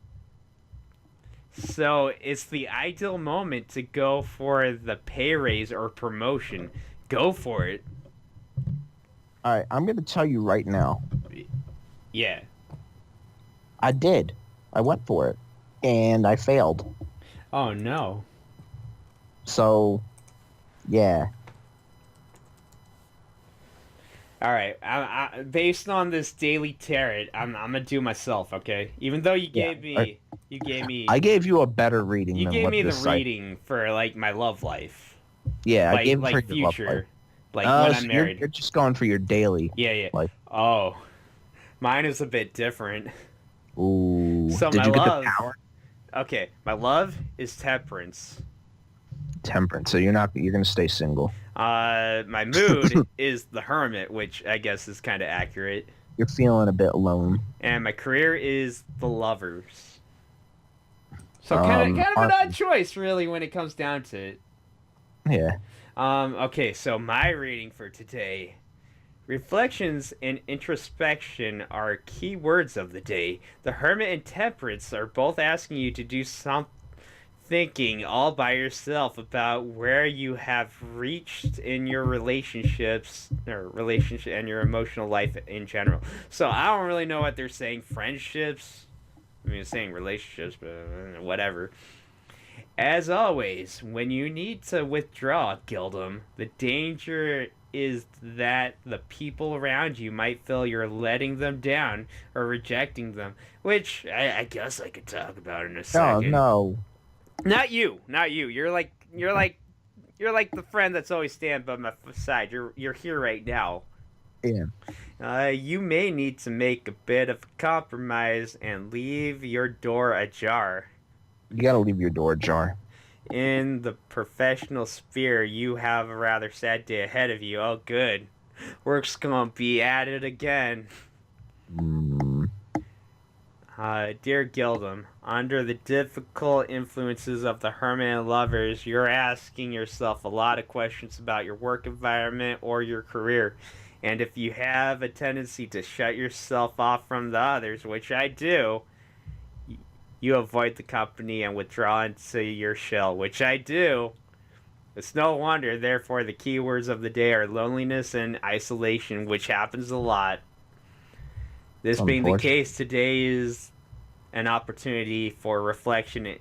So it's the ideal moment to go for the pay raise or promotion. Go for it. All right, I'm going to tell you right now. Yeah. I did. I went for it, and I failed. Oh, no. So, yeah. All right. I based on this daily tarot, I'm gonna do myself. Okay. Even though you gave me, I gave you a better reading. You than gave what me the this reading for like my love life. Yeah, like, I gave like for your future, love life. like when I'm So married. You're just going for your daily. Yeah. Life. Oh, mine is a bit different. Ooh. So Did my you get love. the power? Okay, my love is temperance. Temperance. So you're gonna stay single. My mood is the hermit, which I guess is kind of accurate. You're feeling a bit alone. And my career is the lovers. So kind of an odd choice, really, when it comes down to it. Yeah. Okay, so my reading for today. Reflections and introspection are key words of the day. The hermit and temperance are both asking you to do some thinking all by yourself about where you have reached in your relationships and your emotional life in general. So I don't really know what they're saying. Friendships? I mean, it's saying relationships, but whatever. As always, when you need to withdraw, Gildum, the danger is that the people around you might feel you're letting them down or rejecting them, which I guess I could talk about in a second. No. Not you. You're like the friend that's always standing by my side. You're here right now. Yeah. You may need to make a bit of a compromise and leave your door ajar. You gotta leave your door ajar. In the professional sphere, you have a rather sad day ahead of you. Oh, good. Work's gonna be at it again. Dear Gildum, under the difficult influences of the hermit and lovers, you're asking yourself a lot of questions about your work environment or your career. And if you have a tendency to shut yourself off from the others, which I do, you avoid the company and withdraw into your shell, which I do. It's no wonder, therefore, the keywords of the day are loneliness and isolation, which happens a lot. This being the case, today is an opportunity for reflection and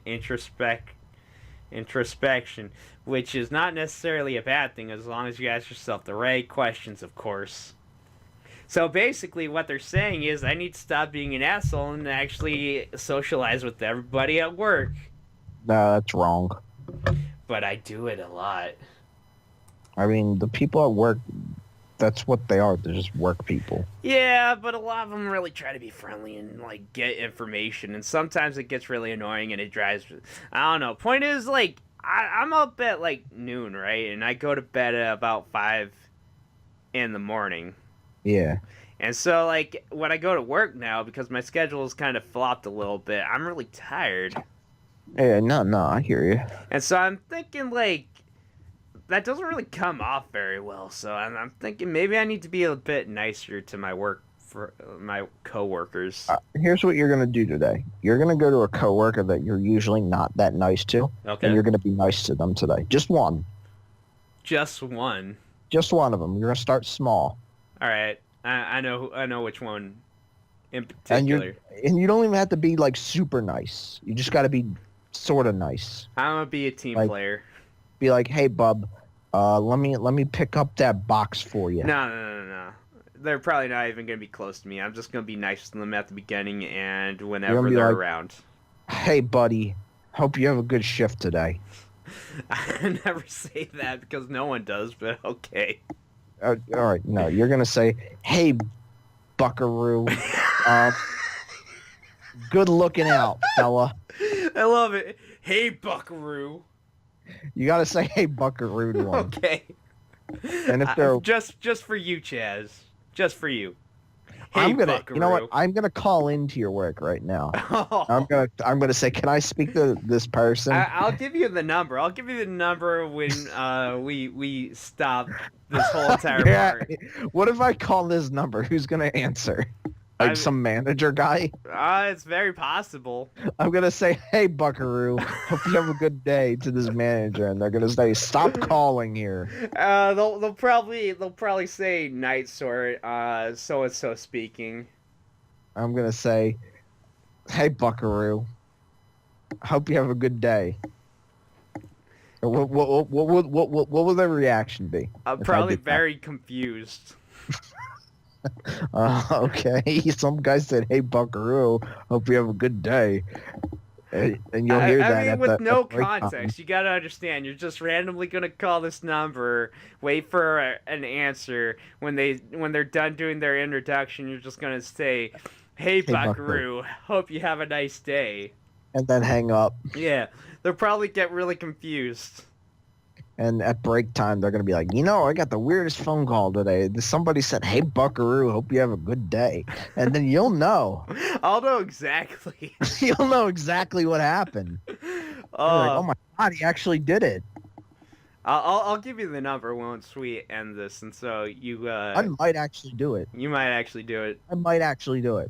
Introspection, which is not necessarily a bad thing as long as you ask yourself the right questions, of course. So basically, what they're saying is I need to stop being an asshole and actually socialize with everybody at work. No, that's wrong. But I do it a lot. I mean, the people at work, that's what they are. They're just work people. Yeah, but a lot of them really try to be friendly and, like, get information. And sometimes it gets really annoying and it drives... I don't know. Point is, like, I'm up at, like, noon, right? And I go to bed at about 5 in the morning. Yeah. And so, like, when I go to work now, because my schedule is kind of flopped a little bit, I'm really tired. Yeah, no, I hear you. And so I'm thinking, like, that doesn't really come off very well. So I'm thinking maybe I need to be a bit nicer to my coworkers. Here's what you're gonna do today. You're gonna go to a coworker that you're usually not that nice to, Okay. and you're gonna be nice to them today. Just one. Just one. Just one of them. You're gonna start small. All right. I know which one in particular. And you don't even have to be like super nice. You just got to be sort of nice. I'm gonna be a team player. Be like, hey, bub, let me pick up that box for you. No. They're probably not even gonna be close to me. I'm just gonna be nice to them at the beginning and whenever they're around. Hey, buddy, hope you have a good shift today. I never say that because no one does, but okay. All right, no, you're gonna say, hey, buckaroo, good looking out, fella. I love it. Hey, buckaroo. You gotta say, hey, buckaroo to him. Okay. And if they're just for you, Chaz, just for you. Hey, I'm gonna, buckaroo. you know what? I'm gonna call into your work right now. Oh. I'm gonna say, can I speak to this person? I'll give you the number. I'll give you the number when we stop this whole entire part. What if I call this number? Who's gonna answer? Like some manager guy? It's very possible. I'm gonna say, "Hey, Buckaroo, hope you have a good day" to this manager, and they're gonna say, "Stop calling here." They'll probably say night sort. So and so speaking. I'm gonna say, "Hey, Buckaroo, hope you have a good day." What will their reaction be? Probably very confused. Okay. Some guy said, "Hey, Buckaroo, hope you have a good day," and you'll hear that. I mean, with no context, you gotta understand. You're just randomly gonna call this number, wait for an answer. When they're done doing their introduction, you're just gonna say, "Hey, Buckaroo, hope you have a nice day," and then hang up. Yeah, they'll probably get really confused. And at break time, they're going to be like, I got the weirdest phone call today. Somebody said, "Hey, Buckaroo, hope you have a good day." And then you'll know. I'll know exactly. You'll know exactly what happened. Like, oh, my God, he actually did it. I'll give you the number once we end this. And so you... I might actually do it. You might actually do it. I might actually do it.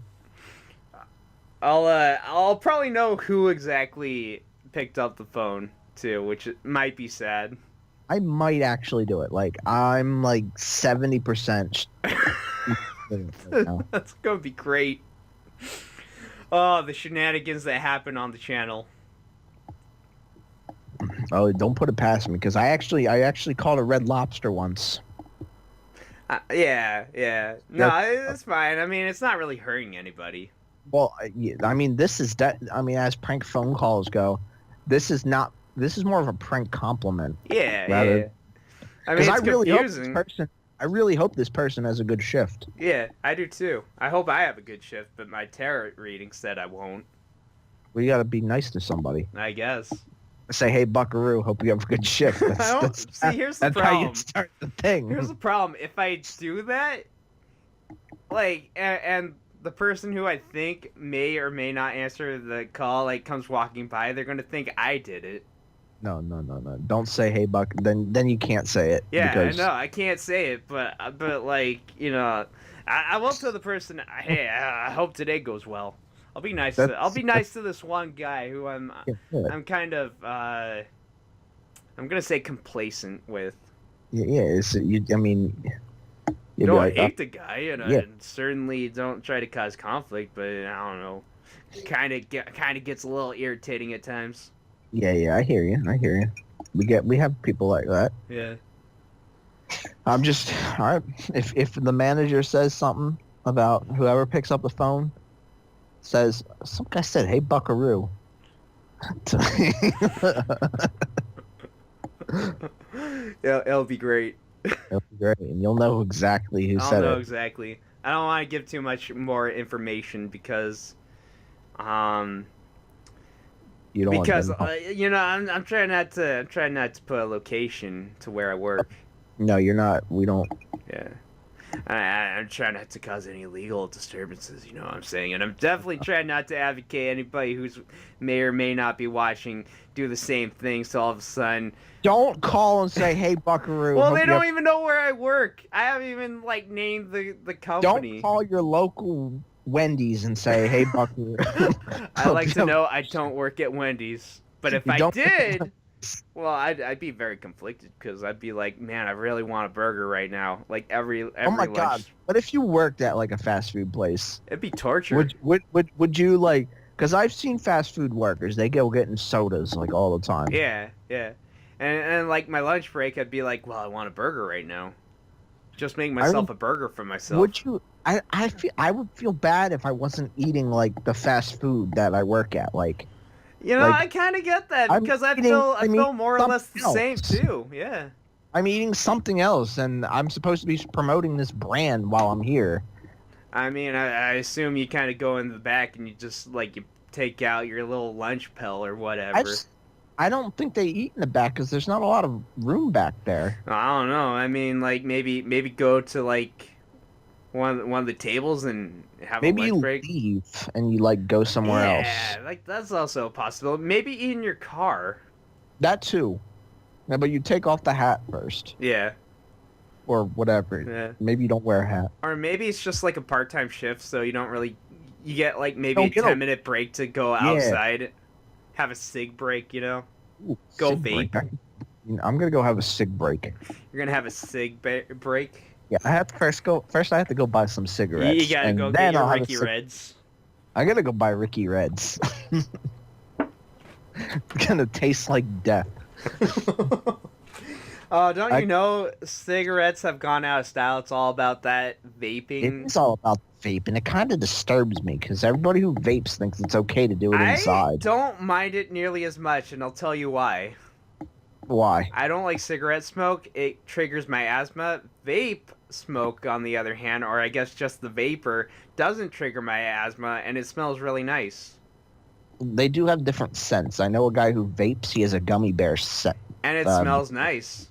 I'll probably know who exactly picked up the phone, too, which might be sad. I might actually do it. Like, I'm like 70%. That's going to be great. Oh, the shenanigans that happen on the channel. Oh, don't put it past me, because I actually called a Red Lobster once. Yeah. No, it's fine. I mean, it's not really hurting anybody. Well, I mean, as prank phone calls go, this is more of a prank compliment. Yeah. I mean, it's confusing. I really hope this person has a good shift. Yeah, I do too. I hope I have a good shift, but my tarot reading said I won't. We gotta be nice to somebody. I guess. Say, "Hey, Buckaroo, hope you have a good shift." Here's the problem. That's how you start the thing. Here's the problem. If I do that, like, and the person who I think may or may not answer the call, like, comes walking by, they're gonna think I did it. No. Don't say, "Hey, Buck." Then you can't say it. Yeah, I know. I can't say it, but like, I will tell the person, "Hey, I hope today goes well." I'll be nice. I'll be nice to this one guy who I'm kind of I'm gonna say complacent with. Yeah. You don't hate the guy, and certainly don't try to cause conflict, but I don't know. Kind of gets a little irritating at times. Yeah, I hear you. I hear you. We have people like that. Yeah. I'm just all right. If the manager says something about whoever picks up the phone says some guy said, "Hey, Buckaroo." Yeah, it'll be great. It'll be great, and you'll know exactly who I'll said know it. exactly. I don't want to give too much more information um You don't want because them. I'm trying not to put a location to where I work. No, you're not. We don't. Yeah. I'm trying not to cause any legal disturbances, you know what I'm saying? And I'm definitely trying not to advocate anybody who's may or may not be watching do the same thing, so all of a sudden. Don't call and say, "Hey, Buckaroo." Well, Hope they you have. don't even know where I work. I haven't even like named the Don't company. call your local Wendy's and say, "Hey, Buckaroo." I like to know I don't work at Wendy's, but if You I don't. did, well, I'd be very conflicted because I'd be like, man, I really want a burger right now. Like Oh my every God! lunch, What if you worked at like a fast food place? it'd be torture. Would you like? Because I've seen fast food workers. They go getting sodas like all the time. Yeah, yeah. And like my lunch break, I'd be like, well, I want a burger right now. Just make I myself mean, a burger for myself. would you? I would feel bad if I wasn't eating like the fast food that I work at. You know, Like I kind of get that I'm because I I'm eating feel more or less the something same else. too. Yeah. I'm eating something else, and I'm supposed to be promoting this brand while I'm here. I mean, I assume you kind of go in the back and you just like you take out your little lunch pill or I whatever. just, I don't think they eat in the back because there's not a lot of room back there. I don't know. I mean, like maybe go to like one of the tables and have a Maybe lunch you break. leave and you like go somewhere else. Yeah, like that's also a possibility. Maybe eat in your car. That too. Yeah, but you take off the hat first Yeah, or whatever. yeah. Maybe you don't wear a hat. Or maybe it's just like a part-time shift, so you don't really you get like maybe a Don't get a 10-minute break to go yeah. outside, have a cig break. Ooh, Go cig break. vape. I'm gonna go have a cig break. You're gonna have a break. Yeah, I have to first go. First, I have to go buy some cigarettes, You gotta and go get then your I'll have a Ricky Reds. I gotta go buy Ricky Reds. It's gonna taste like death. Don't you know cigarettes have gone out of style? It's all about that vaping. It's all about vaping. It kind of disturbs me because everybody who vapes thinks it's okay to do it I inside. don't mind it nearly as much, and I'll tell you why. Why? I don't like cigarette smoke. It triggers my asthma. Vape smoke, on the other hand, or I guess just the vapor, doesn't trigger my asthma, and it smells really nice. They do have different scents. I know a guy who vapes. He has a gummy bear scent. And it smells nice.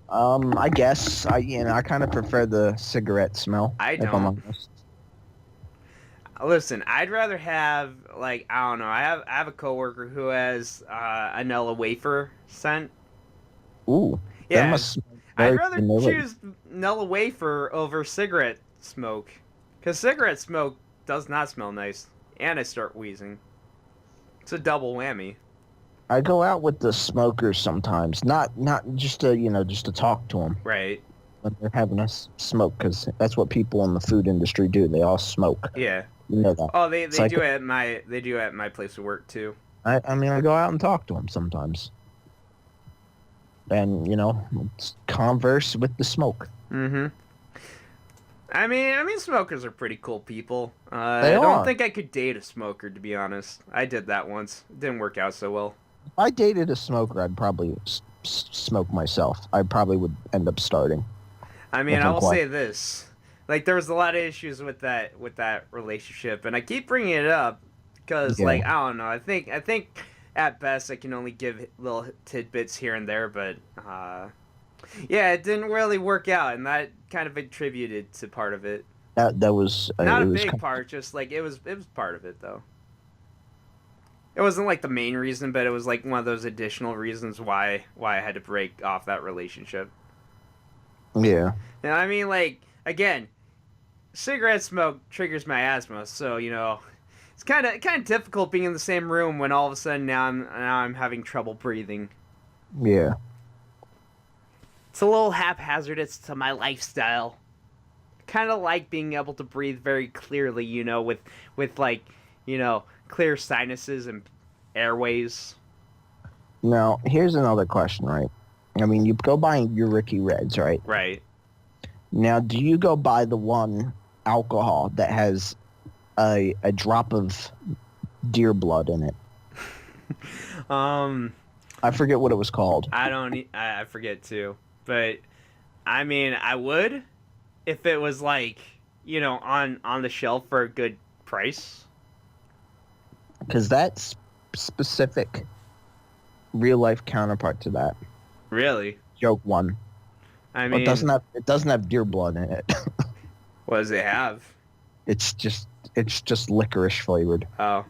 I guess I kind of prefer the cigarette smell. I If I'm don't. honest. Listen, I'd rather have like I don't know. I have a coworker who has a Nella wafer scent. Ooh, that Yeah, must smell I'd very rather vanilla. choose Nella wafer over cigarette smoke, because cigarette smoke does not smell nice, and I start wheezing. It's a double whammy. I go out with the smokers sometimes, not just to just to talk to them Right. when they're having us smoke, because that's what people in the food industry do. They all smoke. Yeah. You know that. Oh, they Like, do it at my place of work too. I mean, I go out and talk to them sometimes, and converse with the smoke. Mm-hmm. I mean, smokers are pretty cool people. They I don't are. think I could date a smoker, to be honest. I did that once. It didn't work out so well. If I dated a smoker, I'd probably smoke myself. I probably would end up starting. I mean, If I I'm will quiet. say this: like, there was a lot of issues with that relationship, and I keep bringing it up because, Yeah. like, I don't know. I think at best I can only give little tidbits here and there, but yeah, it didn't really work out, and that kind of attributed to part of it. That was Not it a was big part, just like it was part of it though. It wasn't like the main reason, but it was like one of those additional reasons why I had to break off that relationship. yeah. And I mean, like, again, cigarette smoke triggers my asthma, so it's kind of difficult being in the same room when all of a sudden now I'm having trouble breathing. Yeah. It's a little haphazardous to my lifestyle. Kind of like being able to breathe very clearly, with like, clear sinuses and airways. Now, here's another question, right? I mean, you go buy your Ricky Reds, right? Right. Now, do you go buy the one alcohol that has a drop of deer blood in it? um, I forget what it was called. I forget too, but I mean, I would if it was like on the shelf for a good price. Because that's specific real life counterpart to that Really? joke one. I Well, mean, it doesn't have deer blood in it. what does it have? it's just licorice flavored. Oh,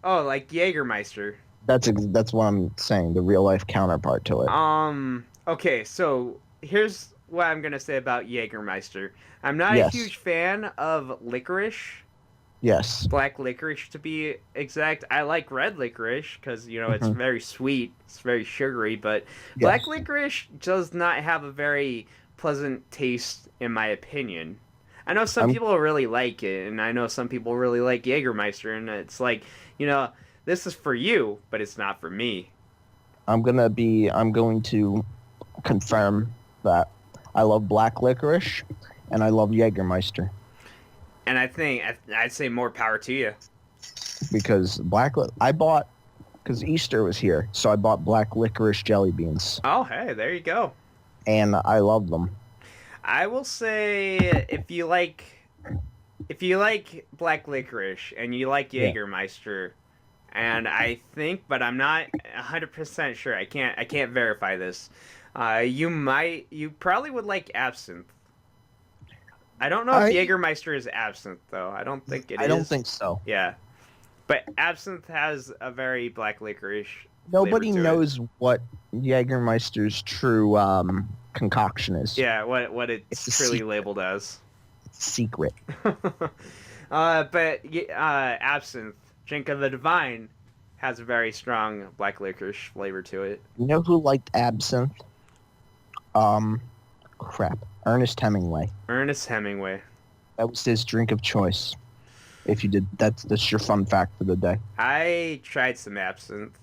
like Jägermeister. That's what I'm saying. The real life counterpart to it. Okay, so here's what I'm gonna say about Jägermeister. I'm not a Yes. huge fan of licorice, Yes. black licorice to be exact. I like red licorice because it's Hmm. very sweet, it's very sugary, but Yes. black licorice does not have a very pleasant taste, in my opinion. I know some I'm people really like it, and I know some people really like Jägermeister, and it's like, you know, this is for you, but it's not for me. I'm going to confirm that I love black licorice and I love Jägermeister And I think I'd say more power to you. because I bought because Easter was here, so I bought black licorice jelly beans Oh, hey, there you go. and I love them. I will say if you like black licorice and you like Yeah. Jägermeister, and I think, but I'm not 100% sure. I can't verify this. You probably would like absinthe. I don't know if I Jägermeister is absinthe though. I don't think it I don't is. think so. Yeah, but absinthe has a very black licorice flavor Nobody to it. knows what Jägermeister's true concoction is. Yeah, what It's it's a truly secret. labeled as. It's a secret. But absinthe, drink of the divine, has a very strong black licorice flavor to it. You know who liked absinthe? Um, crap. Ernest Hemingway. Ernest Hemingway. That was his drink of choice. If you did, that's your fun fact for the day. I tried some absinthe.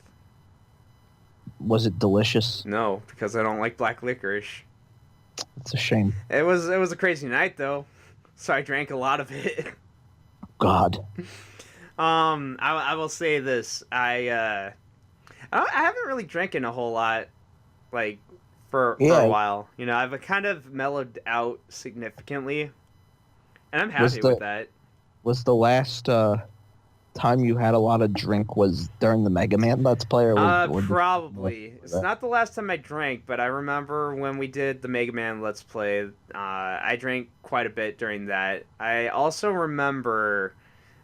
Was it delicious? No, because I don't like black licorice. It's a shame. It was a crazy night though, so I drank a lot of it. God. I will say this. I haven't really drank in a whole lot, like for a Yeah. while. I've kind of mellowed out significantly, and I'm Was happy the with that. was the last time you had a lot of drink was during the Mega Man Let's Play, or Probably. It's not the last time I drank, but I remember when we did the Mega Man Let's Play, I drank quite a bit during that. I also remember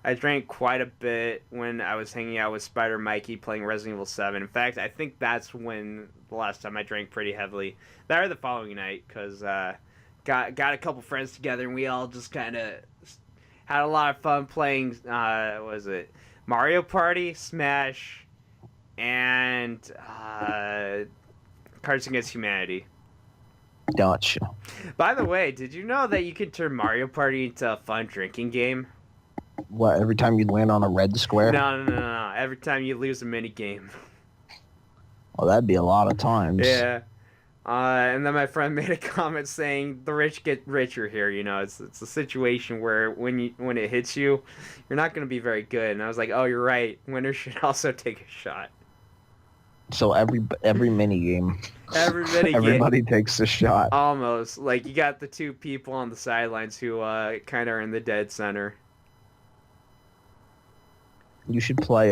I drank quite a bit when I was hanging out with Spider Mikey playing Resident Evil 7. In fact, I think that's when the last time I drank pretty heavily. That or the following night, because got a couple friends together and we all just kind of had a lot of fun playing, what was it? Mario Party, Smash, and Cards Against Humanity. Gotcha. By the way, did you know that you can turn Mario Party into a fun drinking game? What, every time you land on a red square? No. Every time you lose a mini game. Well, that'd be a lot of times. Yeah. And then my friend made a comment saying the rich get richer here. It's a situation where when it hits you, you're not going to be very good. And I was like, oh, you're right. Winners should also take a shot. So every mini game, everybody takes a shot. Almost. Like you got the two people on the sidelines who kind of are in the dead center. You should play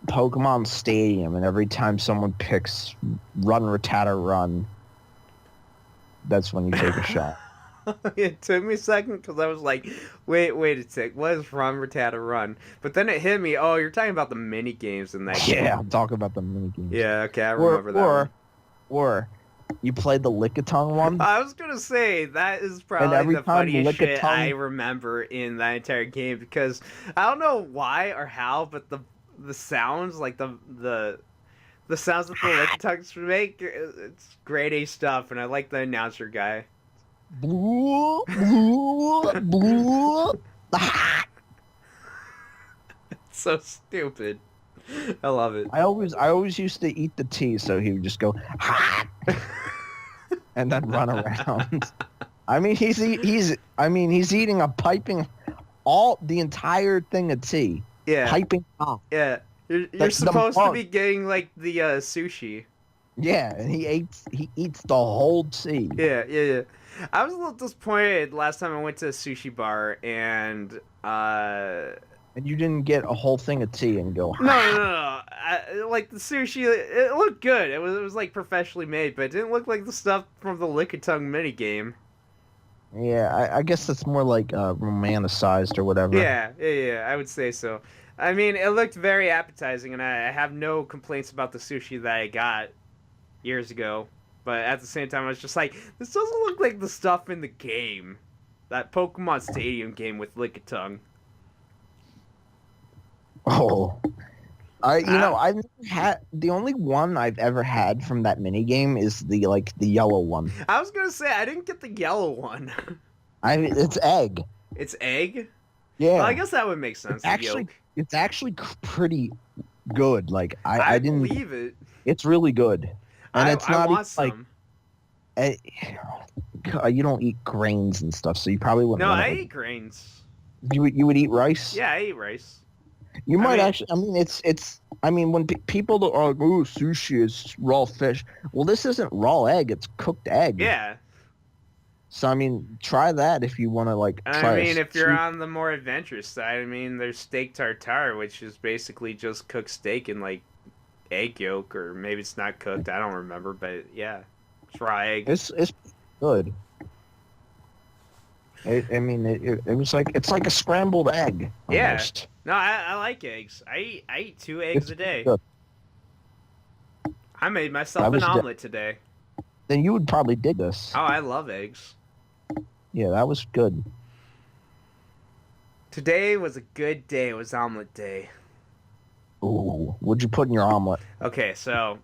Pokemon Stadium, and every time someone picks Run Rattata Run, that's when you take a shot. It took me a second because I was like, wait a sec, what is Run Rattata Run? But then it hit me, oh, you're talking about the mini games in that game. Yeah, I'm talking about the mini games. Yeah, okay, I remember that one. Or you played the Lickitung one? I was gonna say that is probably every the time funniest shit Lickitung- I remember in that entire game because I don't know why or how, but the sounds like the sounds that the Lickitungs make, it's grade A stuff, and I like the announcer guy. Blue, blue, blue. So stupid. I love it. I always used to eat the tea, so he would just go hot and then run around. I mean, he's eating a piping the entire thing of tea. Yeah. Piping hot. Yeah. You're supposed to be getting like the sushi. Yeah, and he eats the whole tea. Yeah. I was a little disappointed last time I went to a sushi bar and And you didn't get a whole thing of tea and go. No. Like the sushi, it looked good. It was like professionally made, but it didn't look like the stuff from the Lick of Tongue minigame. Yeah, I guess that's more like romanticized or whatever. Yeah. I would say so. I mean, it looked very appetizing, and I have no complaints about the sushi that I got years ago. But at the same time, I was just like, this doesn't look like the stuff in the game. That Pokemon Stadium game with Lick of Tongue. Oh, I've never had the only one I've ever had from that mini game is the yellow one. I was gonna say I didn't get the yellow one. It's egg. It's egg. Yeah. Well, I guess that would make sense. It's actually pretty good. Like I didn't believe it. It's really good, and it's not I want some. You don't eat grains and stuff, so you probably wouldn't. No, I eat grains. You would eat rice? Yeah, I eat rice. You might actually. I mean, it's. I mean, when people are like, "Oh, sushi is raw fish," well, this isn't raw egg; it's cooked egg. Yeah. So I mean, try that if you want to try. I mean, if you're on the more adventurous side, I mean, there's steak tartare, which is basically just cooked steak in like egg yolk, or maybe it's not cooked. I don't remember, but yeah, it's raw egg. It's good. It was like it's like a scrambled egg. Almost. Yeah. No, I like eggs. I eat 2 eggs a day. Good. I made myself an omelet today. Then you would probably dig this. Oh, I love eggs. Yeah, that was good. Today was a good day. It was omelet day. Ooh, what'd you put in your omelet? Okay, so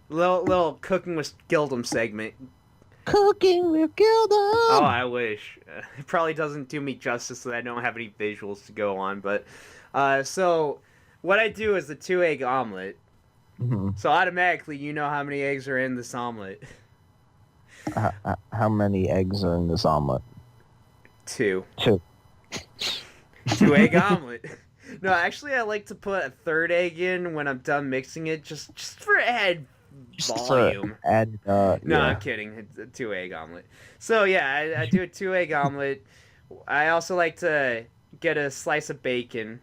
little cooking with Gildem segment. Cooking with Gildem. Oh, I wish. It probably doesn't do me justice that I don't have any visuals to go on, but so what I do is the 2-egg omelet. Mm-hmm. So automatically, you know how many eggs are in this omelet. How many eggs are in this omelet? 2. 2. 2-egg omelet. No, actually, I like to put a 3rd egg in when I'm done mixing it, just for added volume. No, yeah. I'm kidding. It's a 2-egg omelet. So yeah, I do a 2-egg omelet. I also like to get a slice of bacon.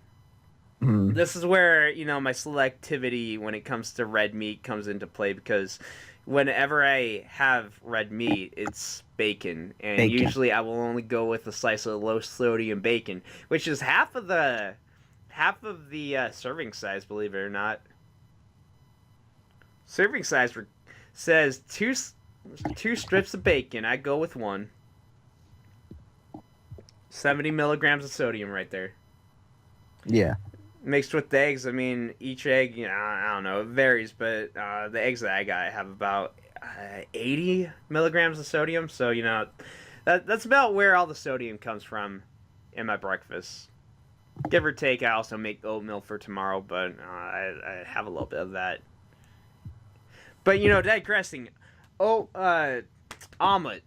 Mm. This is where my selectivity when it comes to red meat comes into play, because whenever I have red meat, it's bacon, and usually I will only go with a slice of low sodium bacon, which is half of the serving size, believe it or not. Serving size says two strips of bacon. I go with 1. 70 milligrams of sodium right there. Yeah. Mixed with the eggs, I mean, each egg, I don't know, it varies, but the eggs that I got have about 80 milligrams of sodium, so, that's about where all the sodium comes from in my breakfast. Give or take, I also make oatmeal for tomorrow, but I have a little bit of that. But, digressing, omelet.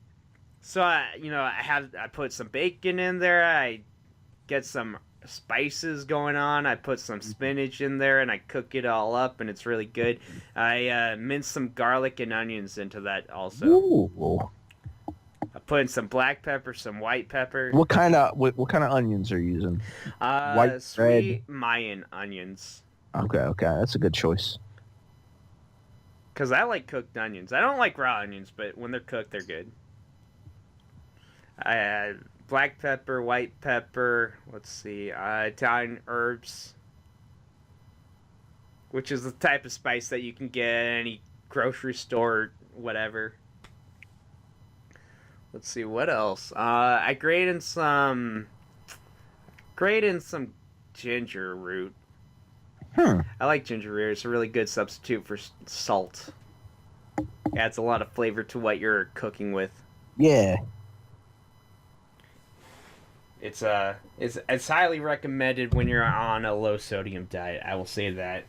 So, I put some bacon in there, I get some spices going on. I put some spinach in there and I cook it all up, and it's really good. I mince some garlic and onions into that also. Ooh. I put in some black pepper, some white pepper. What kind of onions are you using? White, sweet red. Mayan onions. Okay, that's a good choice. Because I like cooked onions. I don't like raw onions, but when they're cooked, they're good. I add black pepper, white pepper, let's see, Italian herbs, which is the type of spice that you can get at any grocery store, whatever. Let's see, what else? I grate in some ginger root. I like ginger root. It's a really good substitute for salt. Adds a lot of flavor to what you're cooking with. Yeah. It's highly recommended when you're on a low sodium diet. I will say that.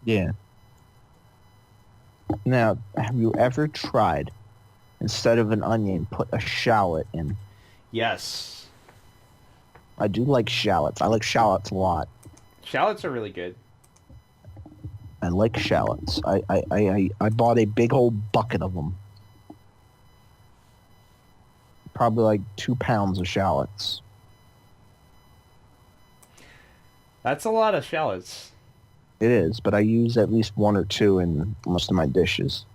Yeah. Now, have you ever tried, instead of an onion, put a shallot in? Yes. I do like shallots. I like shallots a lot. Shallots are really good. I like shallots. I bought a big old bucket of them. Probably like 2 pounds of shallots. That's a lot of shallots. It is, but I use at least 1 or 2 in most of my dishes.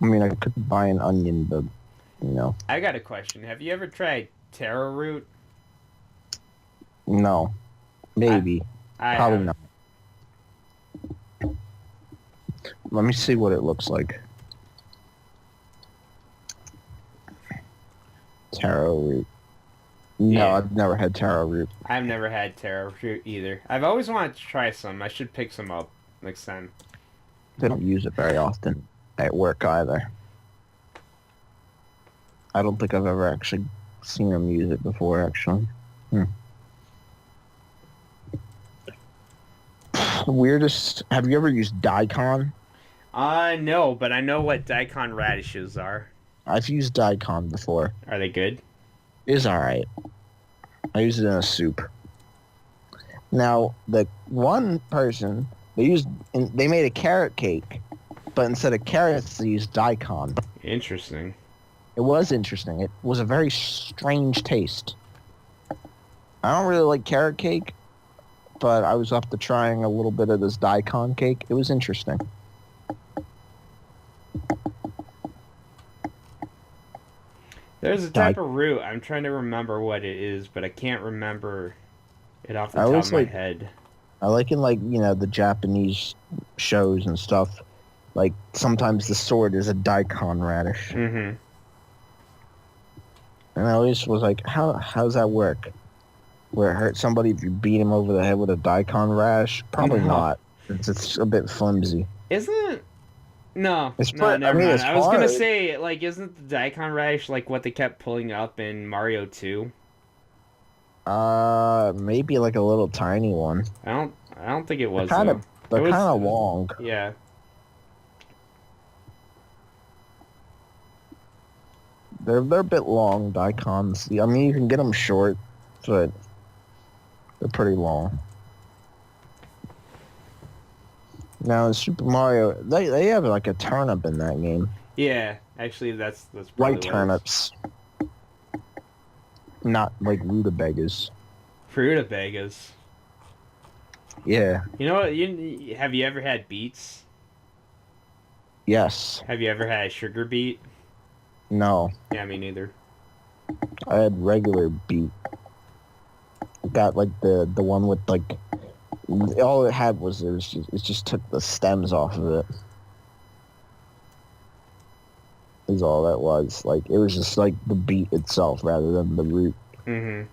I mean, I could buy an onion, but, you know. I got a question. Have you ever tried taro root? No. Maybe. I Probably have. not. Let me see what it looks like. Taro root. No, Yeah. I've never had taro root. I've never had taro root either. I've always wanted to try some. I should pick some up next time. They don't use it very often at work either. I don't think I've ever actually seen them use it before, actually. Weirdest... Have you ever used daikon? No, but I know what daikon radishes are. I've used daikon before. Are they good? It's alright. I use it in a soup. Now, the one person, they made a carrot cake, but instead of carrots, they used daikon. Interesting. It was interesting. It was a very strange taste. I don't really like carrot cake, but I was up to trying a little bit of this daikon cake. It was interesting. There's a type of root. I'm trying to remember what it is, but I can't remember it off the top of my head. I like in, like, you know, the Japanese shows and stuff. Like, sometimes the sword is a daikon radish. Mm-hmm. And I always was like, how's that work? Where it hurt somebody if you beat him over the head with a daikon radish? Probably not. It's a bit flimsy. Isn't it? No, never mind. It's I was hard. gonna say, like, isn't the daikon radish like what they kept pulling up in Mario 2? Maybe like a little tiny one. I don't think it was. They're kind of long. Yeah. They're a bit long, daikons. I mean, you can get them short, but they're pretty long. Now in Super Mario, they have like a turnip in that game. Yeah, actually, that's white turnips, not like rutabagas. Rutabagas. Yeah. You know what? Have you ever had beets? Yes. Have you ever had sugar beet? No. Yeah, me neither. I had regular beet. Got like the one with like all it had was it just took the stems off of it. Is all that was. Like it was just like the beet itself rather than the root. Mm-hmm.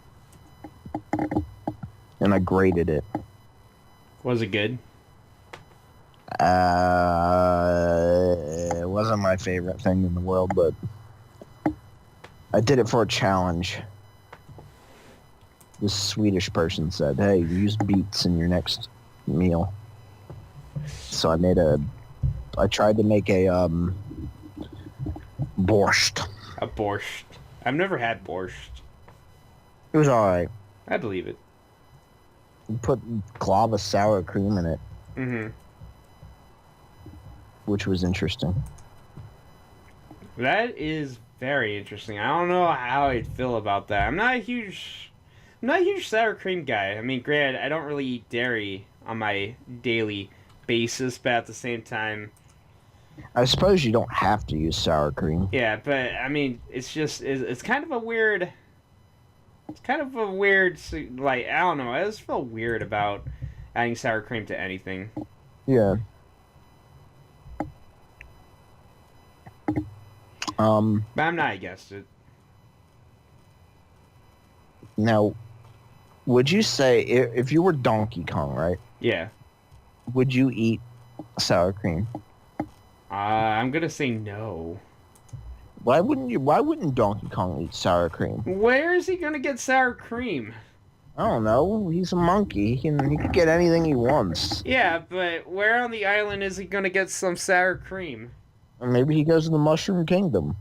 And I grated it. Was it good? It wasn't my favorite thing in the world, but I did it for a challenge. This Swedish person said, "Hey, use beets in your next meal." So I tried to make a borscht. A borscht. I've never had borscht. It was alright. I believe it. You put glava sour cream in it. Mm-hmm. Which was interesting. That is very interesting. I don't know how I'd feel about that. I'm not a huge sour cream guy. I mean, granted, I don't really eat dairy on my daily basis, but at the same time, I suppose you don't have to use sour cream. yeah, but I mean, it's kind of a weird. It's kind of a weird, like, I don't know. I just feel weird about adding sour cream to anything. Yeah. But I'm not against it. Now, would you say if you were Donkey Kong, right? Yeah. Would you eat sour cream? I'm gonna say no. Why wouldn't you? Why wouldn't Donkey Kong eat sour cream? Where is he gonna get sour cream? I don't know. He's a monkey. He can get anything he wants. Yeah, but where on the island is he gonna get some sour cream? Or maybe he goes to the Mushroom Kingdom.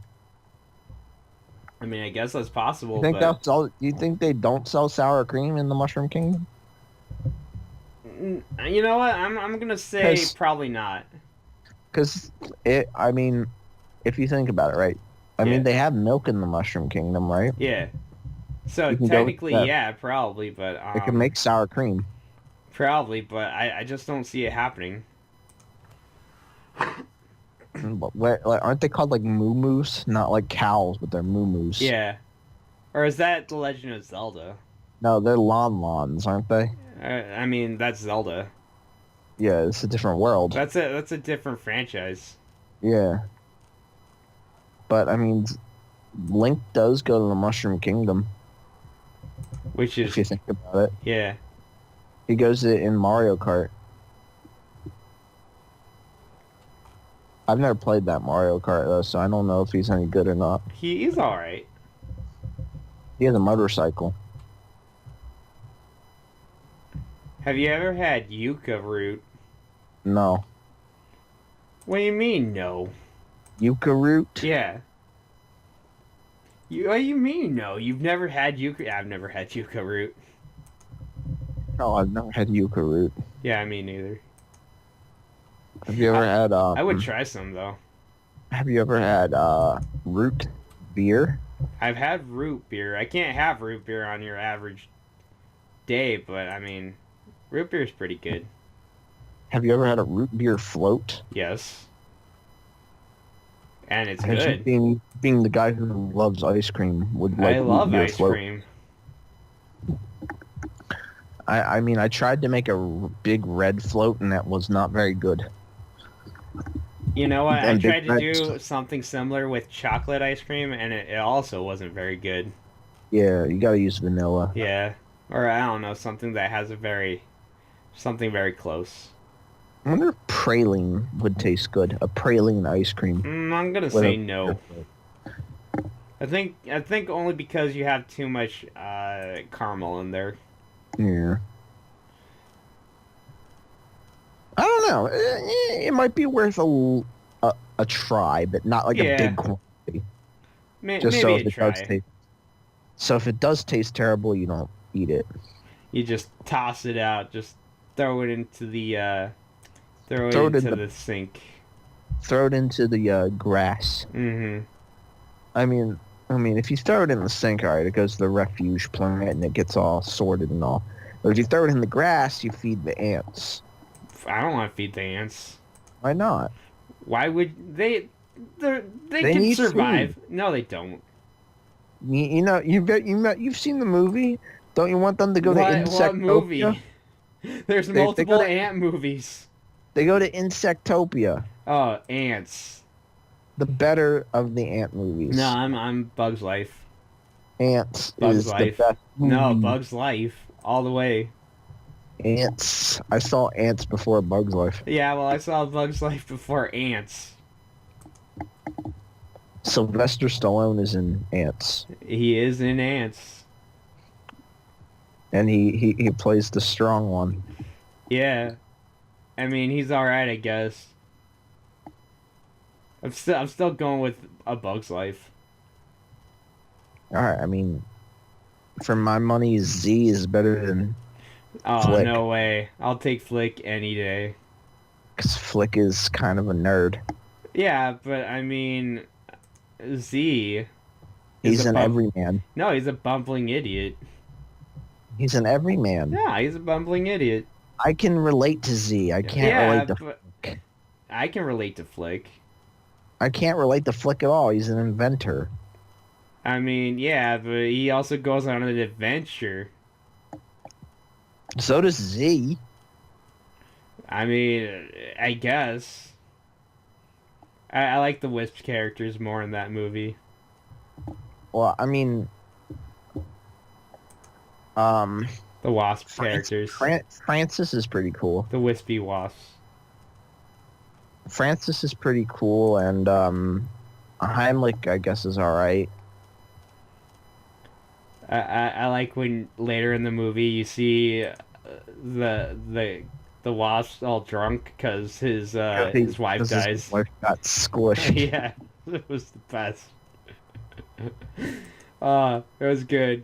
I mean, I guess that's You possible, think but that's all? You think they don't sell sour cream in the Mushroom Kingdom? you know what? I'm gonna say probably not. Because it. I mean, if you think about it, right? I mean, Yeah, they have milk in the Mushroom Kingdom, right? yeah. So You can go with technically, that. yeah, probably, but They can make sour cream. probably, but I just don't see it happening. But where, like, aren't they called like moo Not like cows, but they're moo Yeah, or is that The Legend of Zelda? No, they're lon aren't they? I mean, that's Zelda. Yeah, it's a different world. That's a different franchise. Yeah, but I mean, Link does go to the Mushroom Kingdom. Which If is, you think about it, yeah. he goes to in Mario Kart. I've never played that Mario Kart though, so I don't know if he's any good or not. He's all right. He has a motorcycle. Have you ever had yucca root? No, What do you mean, no? yucca root. Yeah. What do you mean, no? You've never had yucca? I've never had yucca root. No, I've never had yucca root. Yeah, me neither. Have you ever had I would try some though. Have you ever had root beer? I've had root beer. I can't have root beer on your average day, but I mean, root beer is pretty good. Have you ever had a root beer float? Yes. And it's Because good. being the guy who loves ice cream would like I root love beer ice float. cream. I mean, I tried to make a big red float, and that was not very good. You know what? I And tried big to red do something similar with chocolate ice cream, and it also wasn't very good. Yeah, you gotta use vanilla. Yeah. Or I don't know, something that has something very close. I wonder if praline would taste good. A praline ice cream. I'm gonna with say a- no. I think only because you have too much caramel in there. Yeah. I don't know. It might be worth a try, but not like a Yeah. big quantity. Just Maybe so a if it does try. taste. So if it does taste terrible, you don't eat it. You just toss it out. Just throw it into the throw it Throw it in into the the sink. Throw it into the grass. Mm-hmm. I mean, if you throw it in the sink, all right, it goes to the refuge plant and it gets all sorted and all. But if you throw it in the grass, you feed the ants. I don't want to feed the ants. Why not? Why would they? They They can need survive. No, they don't. You know, you've seen the movie. Don't you want them to go to What Insectopia? movie? There's They go multiple to ant movies. they go to Insectopia, Oh, ants. the better of the ant movies. No, I'm Bug's Life. Ants Bug's is Life. the best. No, movie. Bug's Life all the way. Ants. I saw Ants before Bug's Life. Yeah, well, I saw Bug's Life before Ants. Sylvester Stallone is in Ants, He is in Ants. and he plays the strong one. Yeah, I mean he's all right, I guess. I'm still going with A Bug's Life. All right, I mean, for my money, Z is better than Oh, Flick. no way. I'll take Flick any day. because Flick is kind of a nerd. Yeah, but I mean, Z is He's a an everyman. No, he's a bumbling idiot. He's an everyman. Yeah, he's a bumbling idiot. I can relate to Z. I can't relate to but Flick. I can relate to Flick. I can't relate to Flick at all. He's an inventor. I mean, yeah, but he also goes on an adventure. So does Z. I mean, I guess. I like the Wisp characters more in that movie. Well, I mean, The Wasp characters. Francis is pretty cool. The Wispy Wasps. Francis is pretty cool, and Heimlich, I guess, is all right. I like when later in the movie you see the the wasp all drunk because his wife His dies. wife got squished. Yeah, it was the best. It was good.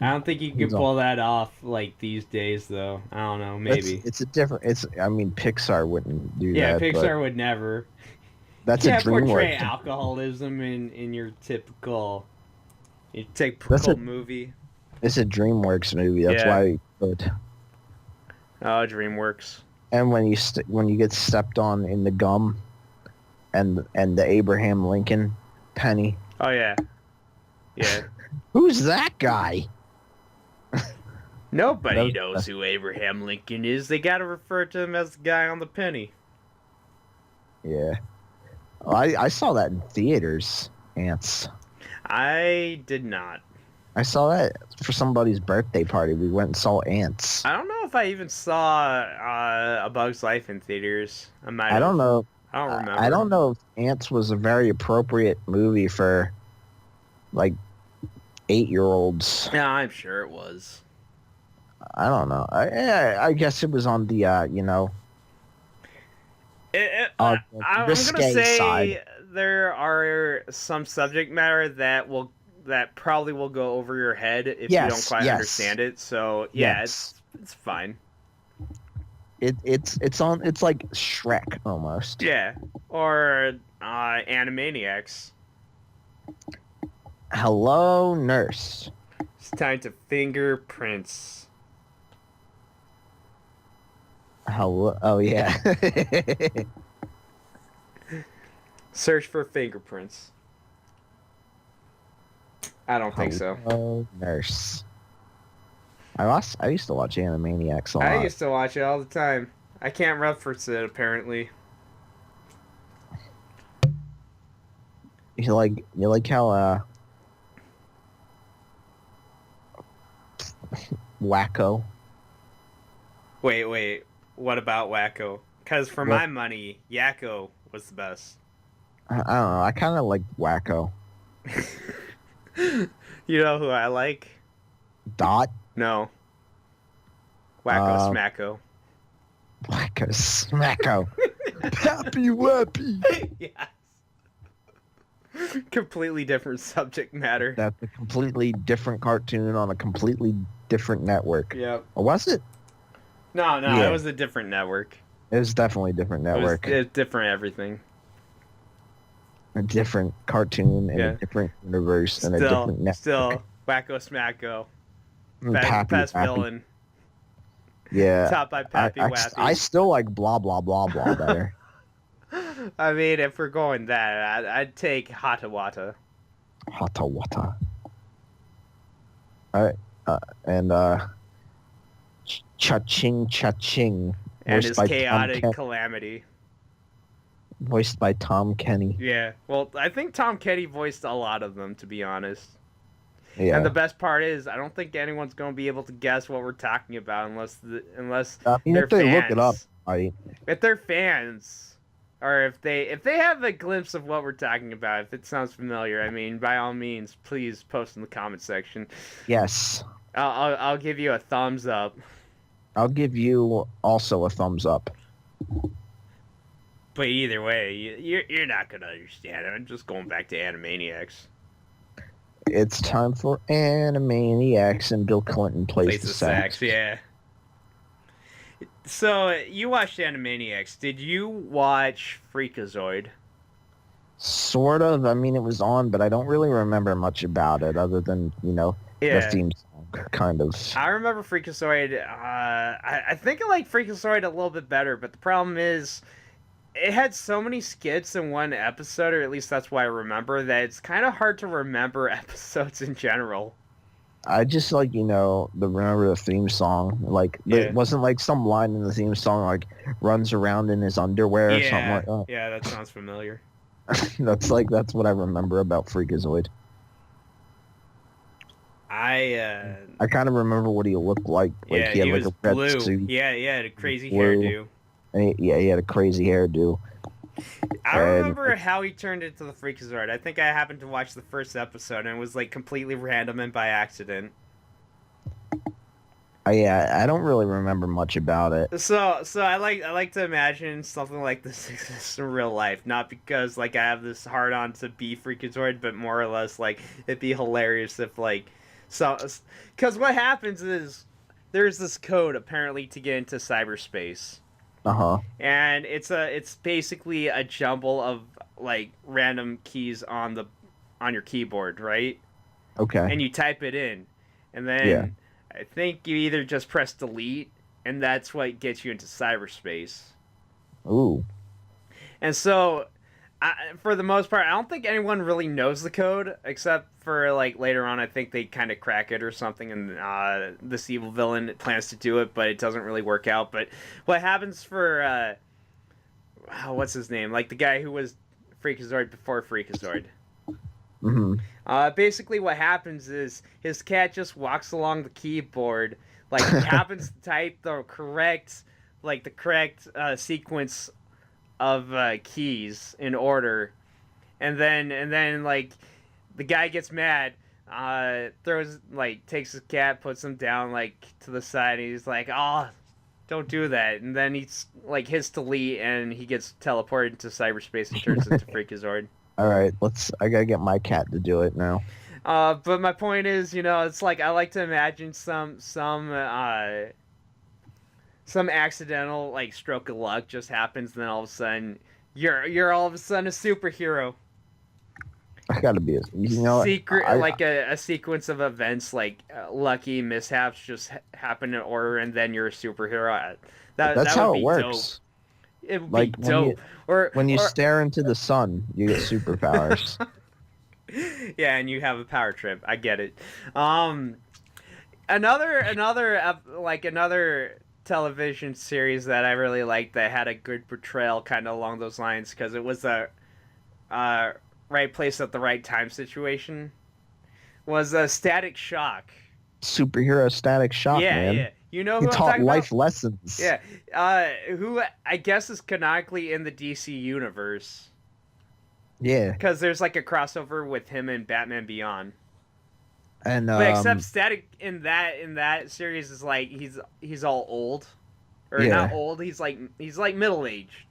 I don't think you can pull that off like these days, though. I don't know, maybe. It's a different. I mean, Pixar wouldn't do Yeah, that. Pixar would never. That's You a can't portray DreamWorks. alcoholism in your typical movie. It's a DreamWorks movie. That's why. But oh, DreamWorks. And when you get stepped on in the gum, and the Abraham Lincoln penny. Oh yeah, yeah. Who's that guy? Nobody knows who Abraham Lincoln is. They gotta refer to him as the guy on the penny. Yeah. I saw that in theaters, Ants. I did not. I saw that for somebody's birthday party. We went and saw Ants. I don't know if I even saw A Bug's Life in theaters. I don't know. I don't remember. I don't know if Ants was a very appropriate movie for, like, 8-year-olds. Yeah, I'm sure it was. I don't know. I guess it was on the, I'm gonna say side. There are some subject matter that probably will go over your head if you don't quite understand it. So yeah, it's fine. It's like Shrek almost. Yeah, or Animaniacs. Hello, nurse. It's time to fingerprints. Hello. Oh yeah. Search for fingerprints. I don't think so. Hello, nurse. I used to watch Animaniacs a lot. I used to watch it all the time. I can't reference it apparently. You like how Wacko. Wait. What about Wacko? Because for my money, Yakko was the best. I don't know. I kind of like Wacko. You know who I like? Dot? No. Wacko Smacko. Wacko Smacko. Happy Wappy. Yes. Completely different subject matter. That's a completely different cartoon on a completely different network. Yep. Or was it? No, it was a different network. It was definitely a different network. It was different everything. A different cartoon and a different universe and a different network. Still, Wacko Smacko. Best villain. Yeah. Top by Pappy Wappy. I still like blah blah blah blah better. I mean, if we're going that, I'd take Hata Wata. Hata Wata. Alright. And Cha-Ching Cha-Ching. And his chaotic calamity. Voiced by Tom Kenny. Yeah. Well, I think Tom Kenny voiced a lot of them, to be honest. Yeah. And the best part is, I don't think anyone's going to be able to guess what we're talking about unless they're if they fans. Look it up, right? If they're fans, or if they have a glimpse of what we're talking about, if it sounds familiar, I mean, by all means, please post in the comment section. Yes. I'll give you a thumbs up. I'll give you also a thumbs up. But either way, you're not gonna understand it. I'm just going back to Animaniacs. It's time for Animaniacs, and Bill Clinton plays the sax. Yeah. So you watched Animaniacs. Did you watch Freakazoid? Sort of. I mean, it was on, but I don't really remember much about it, other than the theme song, kind of. I remember Freakazoid. I think I like Freakazoid a little bit better, but the problem is, it had so many skits in one episode, or at least that's why I remember, that it's kind of hard to remember episodes in general. I just remember the theme song. It wasn't like some line in the theme song like runs around in his underwear or something like that. Yeah, that sounds familiar. That's what I remember about Freakazoid. I kind of remember what he looked like. He had was a red blue. suit. Yeah, a crazy hairdo. And he had a crazy hairdo. I don't remember how he turned into the Freakazoid. I think I happened to watch the first episode and it was like completely random and by accident. I don't really remember much about it. So I like to imagine something like this exists in real life, not because like I have this hard on to be Freakazoid, but more or less like it'd be hilarious if like because what happens is there's this code apparently to get into cyberspace. Uh-huh. And it's basically a jumble of like random keys on your keyboard, right? Okay. And you type it in. And then I think you either just press delete and that's what gets you into cyberspace. Ooh. And so for the most part, I don't think anyone really knows the code except for like later on. I think they kind of crack it or something, and this evil villain plans to do it, but it doesn't really work out. But what happens for what's his name? Like the guy who was Freakazoid before Freakazoid. Mm-hmm. Basically, what happens is his cat just walks along the keyboard, like he happens to type the correct sequence of keys in order, and then like the guy gets mad, takes his cat, puts him down like to the side, and he's like, "Oh, don't do that," and then he's like hits delete, and he gets teleported into cyberspace and turns into Freakazoid. All right, I gotta get my cat to do it now. But my point is, it's like I like to imagine some accidental like stroke of luck just happens, and then all of a sudden you're all of a sudden a superhero. I gotta be a sequence of events like lucky mishaps just happen in order, and then you're a superhero. That's how it works. Dope. It would be dope. When you stare into the sun, you get superpowers. Yeah, and you have a power trip. I get it. Another television series that I really liked that had a good portrayal kind of along those lines, because it was a right place at the right time situation, was a Static Shock. Superhero Static Shock, man. Yeah. You know who he taught life lessons. Yeah. Who I guess is canonically in the DC universe. Yeah. Because there's like a crossover with him and Batman Beyond. And but except Static in that series is like he's all old, or not old. He's like middle aged.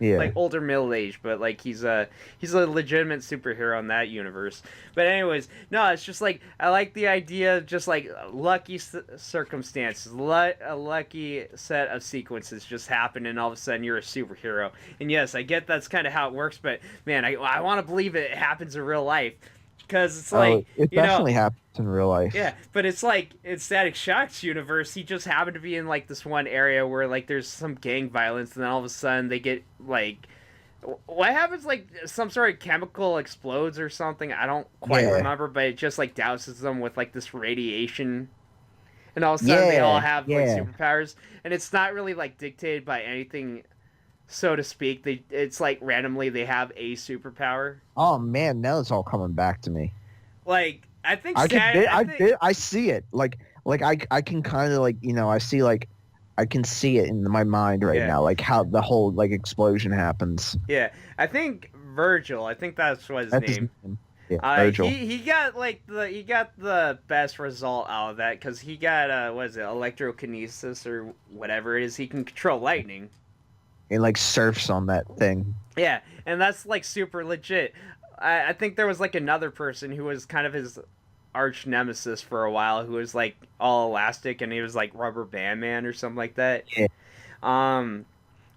Yeah. Like older middle aged, but like he's a legitimate superhero in that universe. But anyways, no, it's just like I like the idea of just like lucky circumstances, a lucky set of sequences just happen, and all of a sudden you're a superhero. And yes, I get that's kind of how it works, but man, I want to believe it happens in real life. Because it's like, it definitely happens in real life. Yeah, but it's like in Static Shock's universe, he just happened to be in like this one area where like there's some gang violence, and then all of a sudden they get like, what happens? Like some sort of chemical explodes or something. I don't quite remember, but it just like douses them with like this radiation, and all of a sudden they all have like superpowers, and it's not really like dictated by anything, so to speak. It's like randomly they have a superpower. Oh man, now it's all coming back to me. Like I think I see it. Like I can kind of like I see like I can see it in my mind right now, like how the whole like explosion happens. Yeah, I think Virgil. I think that's what his name. Yeah, Virgil. He got like he got the best result out of that because he got what is it, electrokinesis or whatever it is. He can control lightning. And like surfs on that thing. Yeah, and that's like super legit. I think there was like another person who was kind of his arch nemesis for a while, who was like all elastic, and he was like Rubber Band Man or something like that. Yeah.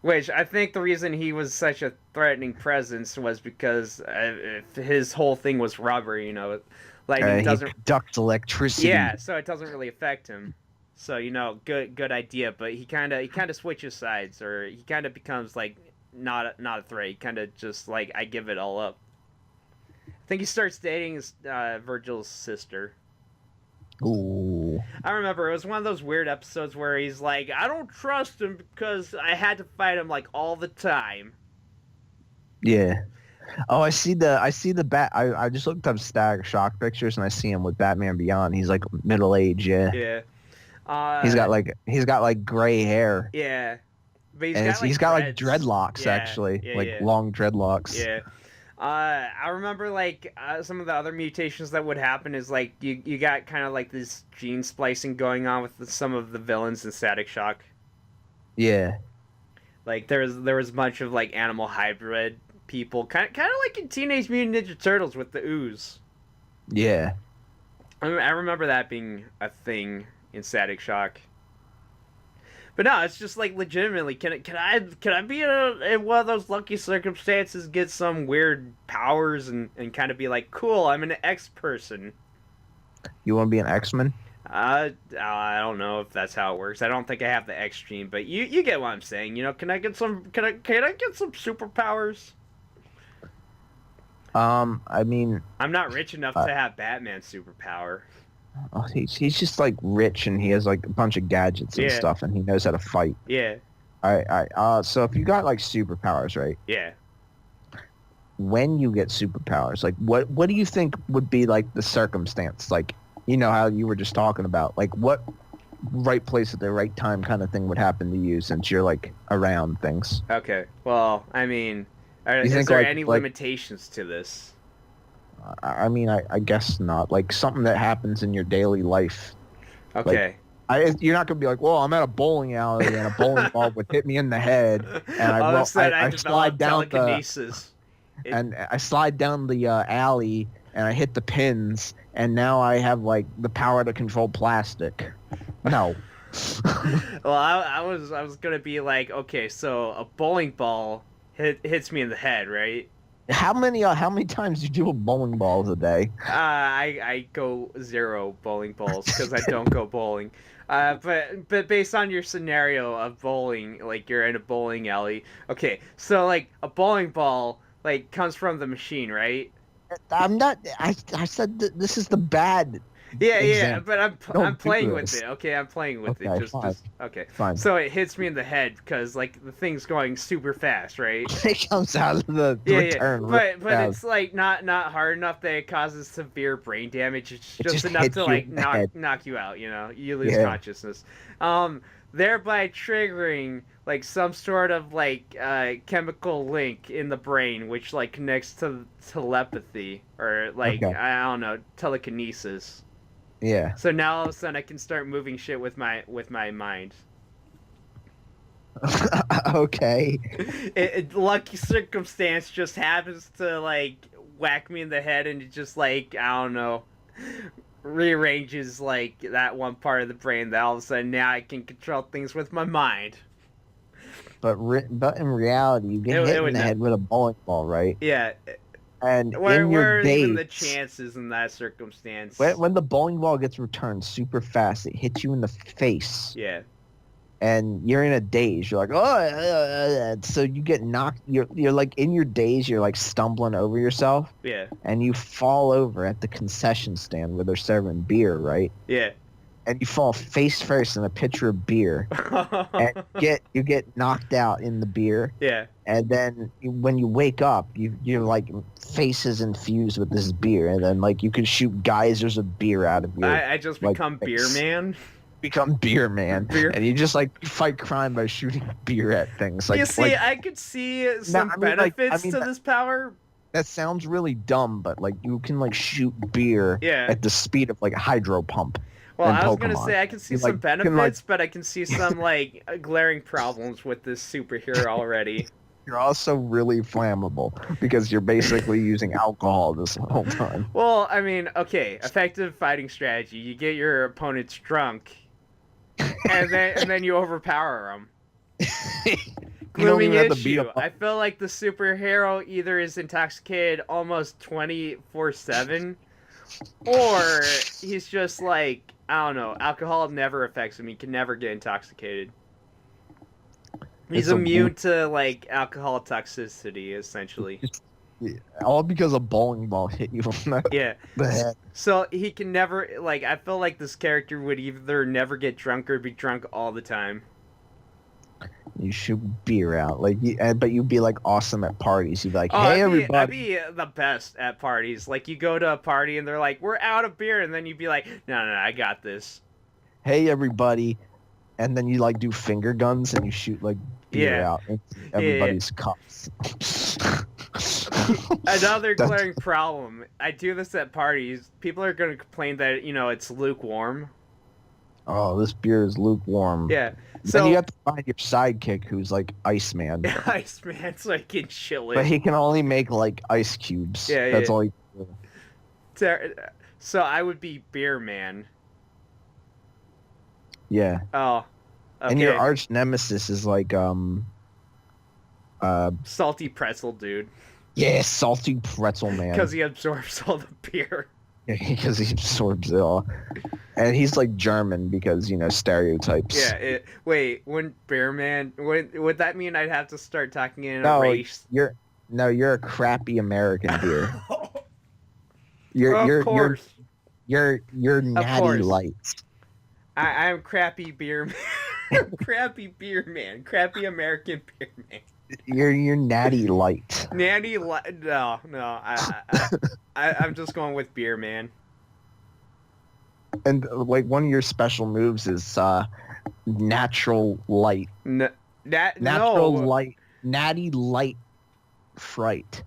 Which I think the reason he was such a threatening presence was because his whole thing was rubber, lightning doesn't conduct electricity. Yeah, so it doesn't really affect him. So good idea, but he kind of switches sides, or he kind of becomes like not a threat. He kind of just like, I give it all up. I think he starts dating Virgil's sister. Ooh. I remember it was one of those weird episodes where he's like, I don't trust him because I had to fight him like all the time. Yeah. Oh, I see the bat. I just looked up Static Shock pictures, and I see him with Batman Beyond. He's like middle age. Yeah. Yeah. He's got like gray hair. Yeah. But and he's got like dreadlocks, yeah, actually, yeah, like yeah. long dreadlocks. Yeah. I remember like some of the other mutations that would happen is like you got kind of like this gene splicing going on with some of the villains in Static Shock. Yeah. Like there was a bunch of like animal hybrid people, kind of like in Teenage Mutant Ninja Turtles with the ooze. Yeah. I remember that being a thing in Static Shock. But no, it's just like legitimately. Can I be in one of those lucky circumstances, get some weird powers and kind of be like, cool, I'm an X person. You want to be an X-Men? I don't know if that's how it works. I don't think I have the X gene, but you get what I'm saying. You know, can I get some superpowers? I mean, I'm not rich enough to have Batman's superpower. oh, he's just like rich and he has like a bunch of gadgets and stuff and he knows how to fight. Yeah. So if you got like superpowers, right? Yeah. When you get superpowers, like what do you think would be like the circumstance? Like, you know how you were just talking about, like what right place at the right time kind of thing would happen to you since you're like around things. Okay. Well, I mean, is think, there like- any like- limitations to this? I mean, I guess not. Like something that happens in your daily life. Okay. You're not gonna be like, well, I'm at a bowling alley and a bowling ball would hit me in the head, and I slide down telekinesis. and I slide down the alley and I hit the pins, and now I have like the power to control plastic. No. Well, I was gonna be like, okay, so a bowling ball hits me in the head, right? How many times do you do a bowling balls a day? I go 0 bowling balls because I don't go bowling. But based on your scenario of bowling, like you're in a bowling alley. Okay, so like a bowling ball like comes from the machine, right? I'm not. I said that this is the bad. Yeah, example. but I'm playing with it. Okay, I'm playing with Okay, it. Just okay. Fine. So it hits me in the head because like the thing's going super fast, right? It comes out of the Yeah, return. but it's like not hard enough that it causes severe brain damage. It's just enough hits to you like in the head. knock you out. You know, you lose Yeah. consciousness. Thereby triggering like some sort of like chemical link in the brain, which like connects to telepathy or like Okay. I don't know, telekinesis. Yeah. So now all of a sudden I can start moving shit with my mind. Okay. Lucky circumstance just happens to like whack me in the head and it just like I don't know rearranges like that one part of the brain that all of a sudden now I can control things with my mind. But in reality, you get hit in the head with a bowling ball, right? Yeah. And Where in your are days, even the chances in that circumstance? when the bowling ball gets returned super fast, it hits you in the face. Yeah. And you're in a daze. You're like, oh, so you get knocked. You're like in your daze. You're like stumbling over yourself, Yeah. and you fall over at the concession stand where they're serving beer, right? Yeah. And you fall face first in a pitcher of beer, and you get knocked out in the beer. Yeah. And then when you wake up, you're like face is infused with this beer, and then like you can shoot geysers of beer out of you. I just become beer man. Become beer man, and you just like fight crime by shooting beer at things. Like, you see, I could see some benefits to this power. That sounds really dumb, but like you can like shoot beer at the speed of like a hydro pump. Well, I was gonna say I can see some benefits, but I can see some like glaring problems with this superhero already. You're also really flammable because you're basically using alcohol this whole time. Well, I mean, okay, effective fighting strategy. You get your opponents drunk, and then you overpower them. Glooming issue. I feel like the superhero either is intoxicated almost 24/7, or he's just like, I don't know, alcohol never affects him. He can never get intoxicated. He's immune to like alcohol toxicity, essentially. All because a bowling ball hit you on the head. So he can never like. I feel like this character would either never get drunk or be drunk all the time. You shoot beer out, like, but you'd be like awesome at parties. You'd be like, "Hey, everybody!" I'd be the best at parties. Like, you go to a party and they're like, "We're out of beer," and then you'd be like, "No, I got this." Hey, everybody! And then you like do finger guns and you shoot like beer out into everybody's cups. Another glaring problem. I do this at parties. People are going to complain that, it's lukewarm. Oh, this beer is lukewarm. Yeah. So then you have to find your sidekick who's like Iceman. Iceman, so I can chill it. But he can only make like ice cubes. Yeah, that's all he can do. So I would be Beer Man. Yeah. Oh. Okay. And your arch nemesis is like Salty Pretzel Dude. Yeah, Salty Pretzel Man. Because he absorbs all the beer. Because he absorbs it all. And he's like German because, stereotypes. Yeah, wouldn't Beer Man, would that mean I'd have to start talking in a race? You're a crappy American beer. Of You're course. You're natty light. I'm crappy beer man. Crappy beer man. Crappy American beer man. You're natty light. Natty light. No. I'm just going with beer man. And like one of your special moves is natural light. Natural light. Natty light fright.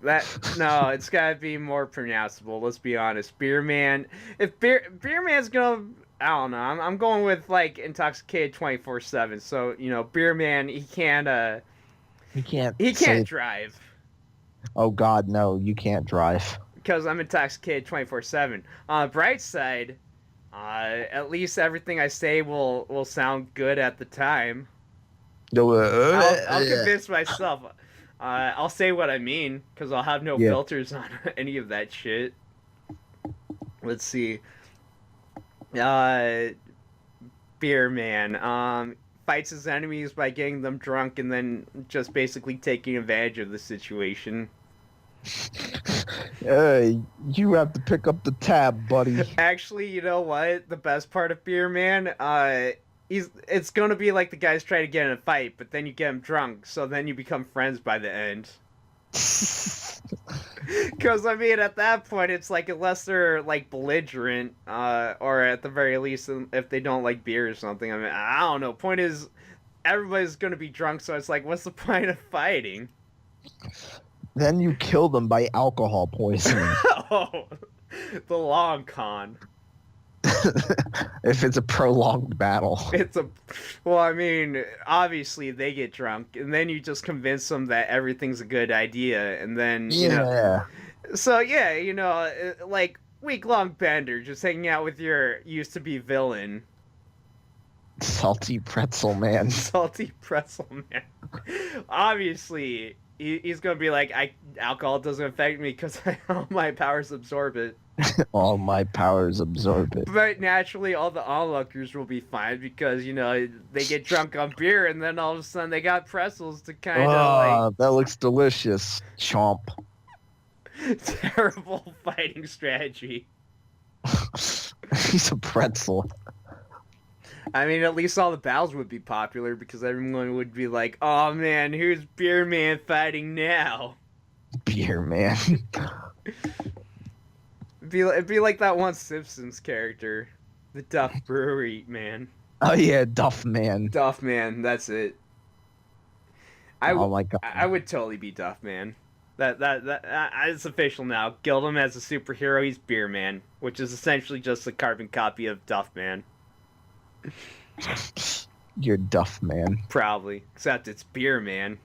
It's gotta be more pronounceable. Let's be honest. Beer man. If beer man's gonna, I don't know. I'm going with like intoxicated 24/7. So beer man. He can't. He can't drive. Oh God, no! You can't drive. Because I'm intoxicated 24/7. On the bright side, at least everything I say will sound good at the time. I'll convince myself. I'll say what I mean because I'll have no filters on any of that shit. Let's see. Beer man fights his enemies by getting them drunk and then just basically taking advantage of the situation. Hey, you have to pick up the tab, buddy. Actually, you know what? The best part of Beer Man, it's gonna be like the guys try to get in a fight, but then you get him drunk, so then you become friends by the end. Because I mean, at that point, it's like unless they're like belligerent, or at the very least, if they don't like beer or something. I mean, I don't know. Point is, everybody's gonna be drunk, so it's like, what's the point of fighting? Then you kill them by alcohol poisoning. Oh, the long con. If it's a prolonged battle. Well, I mean, obviously they get drunk, and then you just convince them that everything's a good idea, and then, So, like, week-long bender, just hanging out with your used-to-be villain. Salty Pretzel Man. Salty Pretzel Man. Obviously, he's gonna be like, alcohol doesn't affect me because all my powers absorb it. All my powers absorb it. But naturally, all the onlookers will be fine because, they get drunk on beer and then all of a sudden they got pretzels to kind of that looks delicious. Chomp. Terrible fighting strategy. He's a pretzel. I mean, at least all the battles would be popular because everyone would be like, oh man, who's Beer Man fighting now? Beer Man. It'd be like that one Simpsons character, the Duff Brewery man. Oh yeah, Duff Man. Duff Man, that's it. Oh my God. I would totally be Duff Man. That it's official now. Guild him as a superhero. He's Beer Man, which is essentially just a carbon copy of Duff Man. You're Duff Man. Probably, except it's Beer Man.